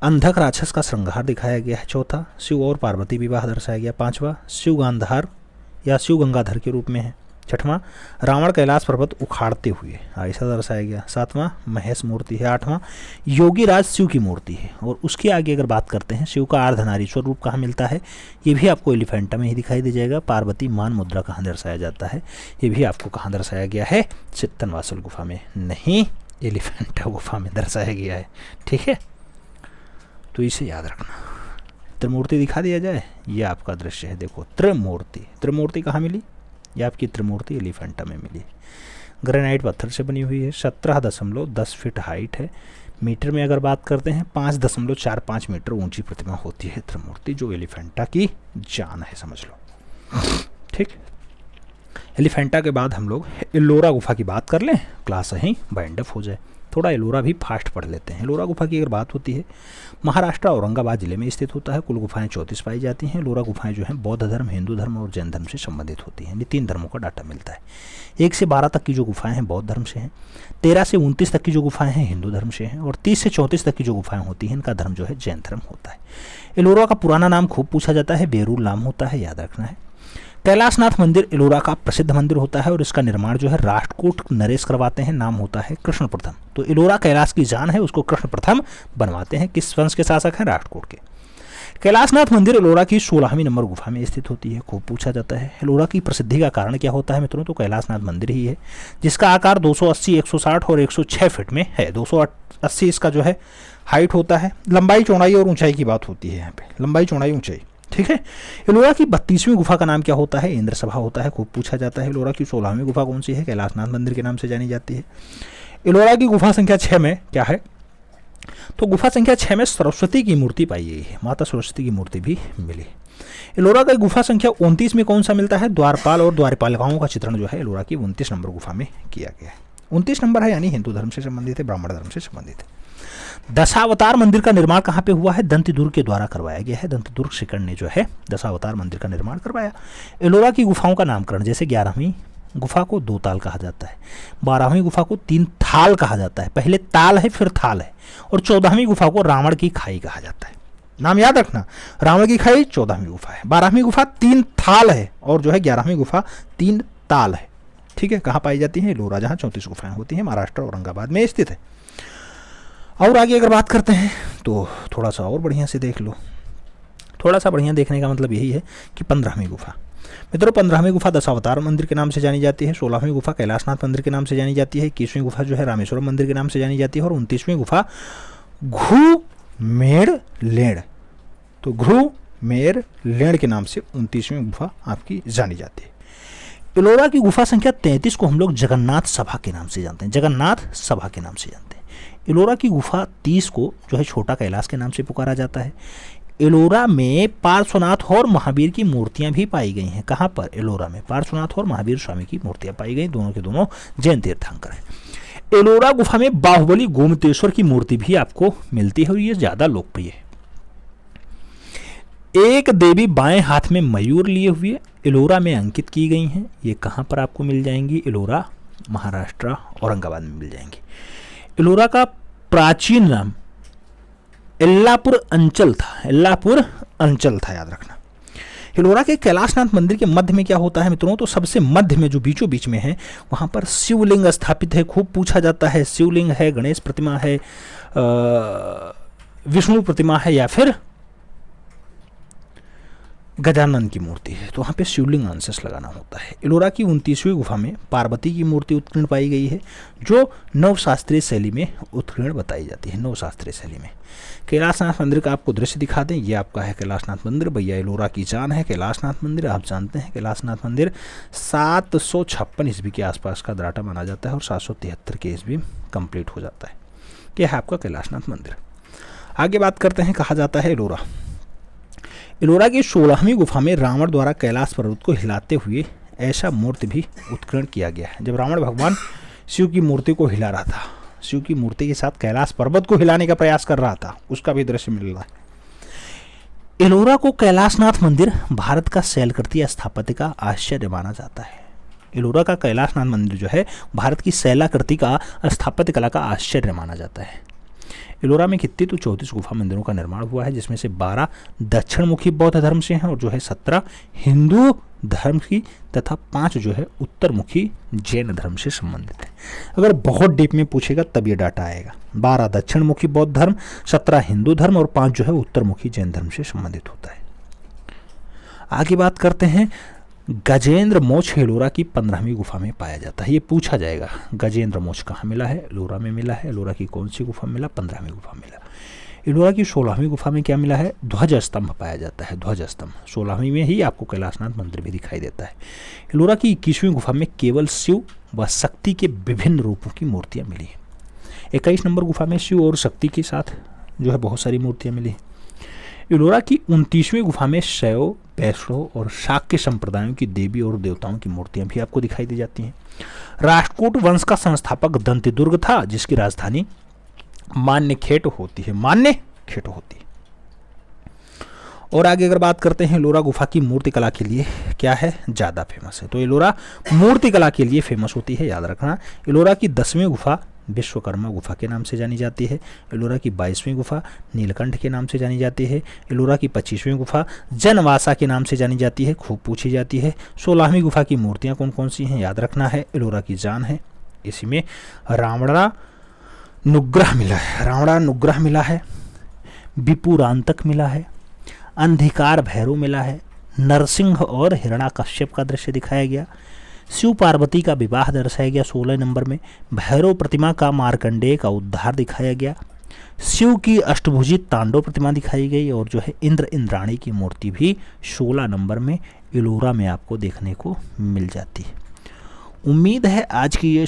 अंधक राक्षस का श्रृंगार दिखाया गया है, चौथा शिव और पार्वती विवाह दर्शाया गया, पांचवा शिव गांधार या शिव गंगाधर के रूप में है, छठवां रावण कैलाश पर्वत उखाड़ते हुए ऐसा दर्शाया गया, सातवां महेश मूर्ति है, आठवां योगी राज शिव की मूर्ति है। और उसके आगे अगर बात करते हैं, शिव का अर्धनारीश्वर रूप कहाँ मिलता है? ये भी आपको एलिफेंटा में ही दिखाई दे जाएगा। पार्वती मान मुद्रा कहाँ दर्शाया जाता है? ये भी आपको कहाँ दर्शाया गया है? चित्तनवासल गुफा में, नहीं एलिफेंटा गुफा में दर्शाया गया है। ठीक है, तो इसे याद रखना। त्रिमूर्ति दिखा दिया जाए, ये आपका दृश्य है, देखो त्रिमूर्ति। त्रिमूर्ति कहाँ मिली? ये आपकी त्रिमूर्ति एलिफेंटा में मिली। ग्रेनाइट पत्थर से बनी हुई है, 17.10 फीट हाइट है। मीटर में अगर बात करते हैं, 5.45 मीटर ऊंची प्रतिमा होती है त्रिमूर्ति, जो एलिफेंटा की जान है, समझ लो। ठीक, एलिफेंटा के बाद हम लोग एलोरा गुफा की बात कर लें, क्लास यहीं वाइंड अप हो जाए। थोड़ा एलोरा भी फास्ट पढ़ लेते हैं। एलोरा गुफा की अगर बात होती है, महाराष्ट्र औरंगाबाद जिले में स्थित होता है। कुल गुफाएं 34 पाई जाती हैं। एलोरा गुफाएं जो हैं बौद्ध धर्म, हिंदू धर्म और जैन धर्म से संबंधित होती हैं। 3 धर्मों का डाटा मिलता है। 1 से 12 तक की जो गुफाएं हैं बौद्ध धर्म से हैं, 13 से 29 तक की जो गुफाएं हैं हिंदू धर्म से हैं, और 30 से 34 तक की जो गुफाएं होती हैं इनका धर्म जो है जैन धर्म होता है। एलोरा का पुराना नाम खूब पूछा जाता है, बेरूल नाम होता है, याद रखना है। कैलाशनाथ मंदिर एलोरा का प्रसिद्ध मंदिर होता है और इसका निर्माण जो है राष्ट्रकूट नरेश करवाते हैं, नाम होता है कृष्ण प्रथम। तो एलोरा कैलाश की जान है, उसको कृष्ण प्रथम बनवाते हैं। किस वंश के शासक हैं? राष्ट्रकूट के। कैलाशनाथ मंदिर एलोरा की 16वीं नंबर गुफा में स्थित होती है, खूब पूछा जाता है। एलोरा की प्रसिद्धि का कारण क्या होता है मित्रों? तो कैलाशनाथ मंदिर ही है, जिसका आकार 280, 160 और 106 फीट में है। 280 इसका जो है हाइट होता है। लंबाई, चौड़ाई और ऊंचाई की बात होती है यहाँ पे, लंबाई, चौड़ाई, ऊंचाई। ठीक है। एलोरा की 32वीं गुफा का नाम क्या होता है? इंद्र सभा होता है, खूब पूछा जाता है। एलोरा की 16वीं गुफा कौन सी है? कैलाशनाथ मंदिर के नाम से जानी जाती है। एलोरा की गुफा संख्या 6 में क्या है, तो गुफा संख्या 6 में सरस्वती की मूर्ति पाई गई है, माता सरस्वती की मूर्ति भी मिली। एलोरा का गुफा संख्या 29 में कौन सा मिलता है, द्वारपाल और द्वारपालिकाओं का चित्रण जो है एलोरा की 29 नंबर गुफा में किया गया है। 29 नंबर है, यानी हिंदू धर्म से संबंधित है, ब्राह्मण धर्म से संबंधित है। दशावतार मंदिर का निर्माण कहाँ पे हुआ है, दंतिदुर्ग के द्वारा करवाया गया है। दंतिदुर्ग शिकंड ने जो है दशावतार मंदिर का निर्माण करवाया। एलोरा की गुफाओं का नामकरण, जैसे 11वीं गुफा को 2 ताल कहा जाता है, 12वीं गुफा को 3 थाल कहा जाता है, पहले ताल है फिर थाल है, और 14वीं गुफा को रावण की खाई कहा जाता है। नाम याद रखना, रावण की खाई 14वीं गुफा है, 12वीं गुफा 3 थाल है, और जो है 11वीं गुफा 3 ताल है। ठीक है, कहाँ पाई जाती है, एलोरा, जहाँ 34 गुफाएं होती हैं, महाराष्ट्र औरंगाबाद में स्थित है। और आगे अगर बात करते हैं तो थोड़ा सा और बढ़िया से देख लो। थोड़ा सा बढ़िया देखने का मतलब यही है कि 15वीं गुफा, मित्रों 15वीं गुफा दशावतार मंदिर के नाम से जानी जाती है। 16वीं गुफा कैलाशनाथ मंदिर के नाम से जानी जाती है। 21वीं गुफा जो है रामेश्वरम मंदिर के नाम से जानी जाती है। और 29वीं गुफा घुमेड़लेण, तो घुमेड़लेण के नाम से 29वीं गुफा आपकी जानी जाती है। एलोरा की गुफा संख्या 33 को हम लोग जगन्नाथ सभा के नाम से जानते हैं, जगन्नाथ सभा के नाम से जानते हैं। एलोरा की गुफा 30 को जो है छोटा कैलाश के नाम से पुकारा जाता है। एलोरा में पार्श्वनाथ और महावीर की मूर्तियां भी पाई गई हैं। कहाँ पर, एलोरा में पार्श्वनाथ और महावीर स्वामी की मूर्तियां पाई गई, दोनों के दोनों जैन तीर्थंकर हैं। एलोरा गुफा में बाहुबली गोमतेश्वर की मूर्ति भी आपको मिलती है और ये ज्यादा लोकप्रिय है। एक देवी बाएं हाथ में मयूर लिए हुए एलोरा में अंकित की गई हैं। ये कहाँ पर आपको मिल जाएंगी, एलोरा महाराष्ट्र औरंगाबाद में मिल जाएंगी। एलोरा का प्राचीन नाम एल्लापुर अंचल था, एल्लापुर अंचल था, याद रखना। एलोरा के कैलाशनाथ मंदिर के मध्य में क्या होता है मित्रों, तो सबसे मध्य में जो बीचों बीच में है वहां पर शिवलिंग स्थापित है। खूब पूछा जाता है, शिवलिंग है, गणेश प्रतिमा है, विष्णु प्रतिमा है, या फिर गजानन की मूर्ति है, तो वहाँ पे शिवलिंग आंसर्स लगाना होता है। एलोरा की 29वीं गुफा में पार्वती की मूर्ति उत्कीर्ण पाई गई है, जो नवशास्त्रीय शैली में उत्कीर्ण बताई जाती है, नवशास्त्रीय शैली में। कैलाशनाथ मंदिर का आपको दृश्य दिखा दें, ये आपका है कैलाशनाथ मंदिर, भैया एलोरा की जान है कैलाशनाथ मंदिर। आप जानते हैं कैलाशनाथ मंदिर 756 ईस्वी के आसपास का डाटा माना जाता है और 773 के ईस्वी कंप्लीट हो जाता है। यह है आपका कैलाशनाथ मंदिर। आगे बात करते हैं, कहा जाता है एलोरा, एलोरा की 16वीं गुफा में रावण द्वारा कैलाश पर्वत को हिलाते हुए ऐसा मूर्ति भी उत्कीर्ण किया गया है। जब रावण भगवान शिव की मूर्ति को हिला रहा था, शिव की मूर्ति के साथ कैलाश पर्वत को हिलाने का प्रयास कर रहा था, उसका भी दृश्य मिल रहा है। एलोरा को कैलाशनाथ मंदिर भारत का शैलकृतीय स्थापत्य का आश्चर्य माना जाता है। एलोरा का कैलाशनाथ मंदिर जो है भारत की शैलाकृति का स्थापत्य कला का आश्चर्य माना जाता है। एलोरा में कितनी, तो 34 गुफा मंदिरों का निर्माण हुआ है, जिसमें से 12 दक्षिणमुखी बौद्ध धर्म से हैं और जो है 17 हिंदू धर्म की तथा 5 जो है उत्तरमुखी जैन धर्म से संबंधित है। अगर बहुत डीप में पूछेगा तब ये डाटा आएगा। 12 दक्षिणमुखी बौद्ध धर्म, 17 हिंदू धर्म और 5 जो है उत्तरमुखी जैन धर्म से संबंधित होता है। आगे बात करते हैं, गजेंद्र मोक्ष एलोरा की 15वीं गुफा में पाया जाता है। ये पूछा जाएगा, गजेंद्र मोक्ष कहाँ मिला है, एलोरा में मिला है। एलोरा की कौन सी गुफा मिला, 15वीं गुफा मिला। एलोरा की 16वीं गुफा में क्या मिला है, ध्वज स्तंभ पाया जाता है, ध्वज स्तंभ। 16वीं में ही आपको कैलाशनाथ मंदिर भी दिखाई देता है। एलोरा की 21वीं गुफा में केवल शिव व शक्ति के विभिन्न रूपों की मूर्तियाँ मिली हैं। 21 नंबर गुफा में शिव और शक्ति के साथ जो है बहुत सारी मूर्तियाँ मिली हैं। एलोरा की 29वीं गुफा में शैव, वैष्णव और शाक्य संप्रदायों की देवी और देवताओं की मूर्तियां भी आपको दिखाई दी जाती हैं। राष्ट्रकूट वंश का संस्थापक दंतिदुर्ग था, जिसकी राजधानी मान्यखेट होती है, मान्यखेट होती है। और आगे अगर बात करते हैं, एलोरा गुफा की मूर्ति कला के लिए क्या है, ज्यादा फेमस है, तो एलोरा मूर्ति कला के लिए फेमस होती है, याद रखना। एलोरा की 10वीं गुफा विश्वकर्मा गुफा के नाम से जानी जाती है। एलोरा की 22वीं गुफा नीलकंठ के नाम से जानी जाती है। एलोरा की 25वीं गुफा जनवासा के नाम से जानी जाती है, खूब पूछी जाती है। 16वीं गुफा की मूर्तियां कौन कौन सी हैं, याद रखना है। एलोरा की जान है, इसी में रावणा नुग्रह मिला है, रावणा नुग्रह मिला है, विपुरांतक मिला है, अंधिकार भैरव मिला है, नरसिंह और हिरण्याकश्यप का दृश्य दिखाया गया, शिव पार्वती का विवाह दर्शाया गया 16 नंबर में, भैरव प्रतिमा का मार्कंडेय का उद्धार दिखाया गया, शिव की अष्टभुजी तांडव प्रतिमा दिखाई गई और जो है इंद्र इंद्राणी की मूर्ति भी 16 नंबर में एलोरा में आपको देखने को मिल जाती है। उम्मीद है आज की ये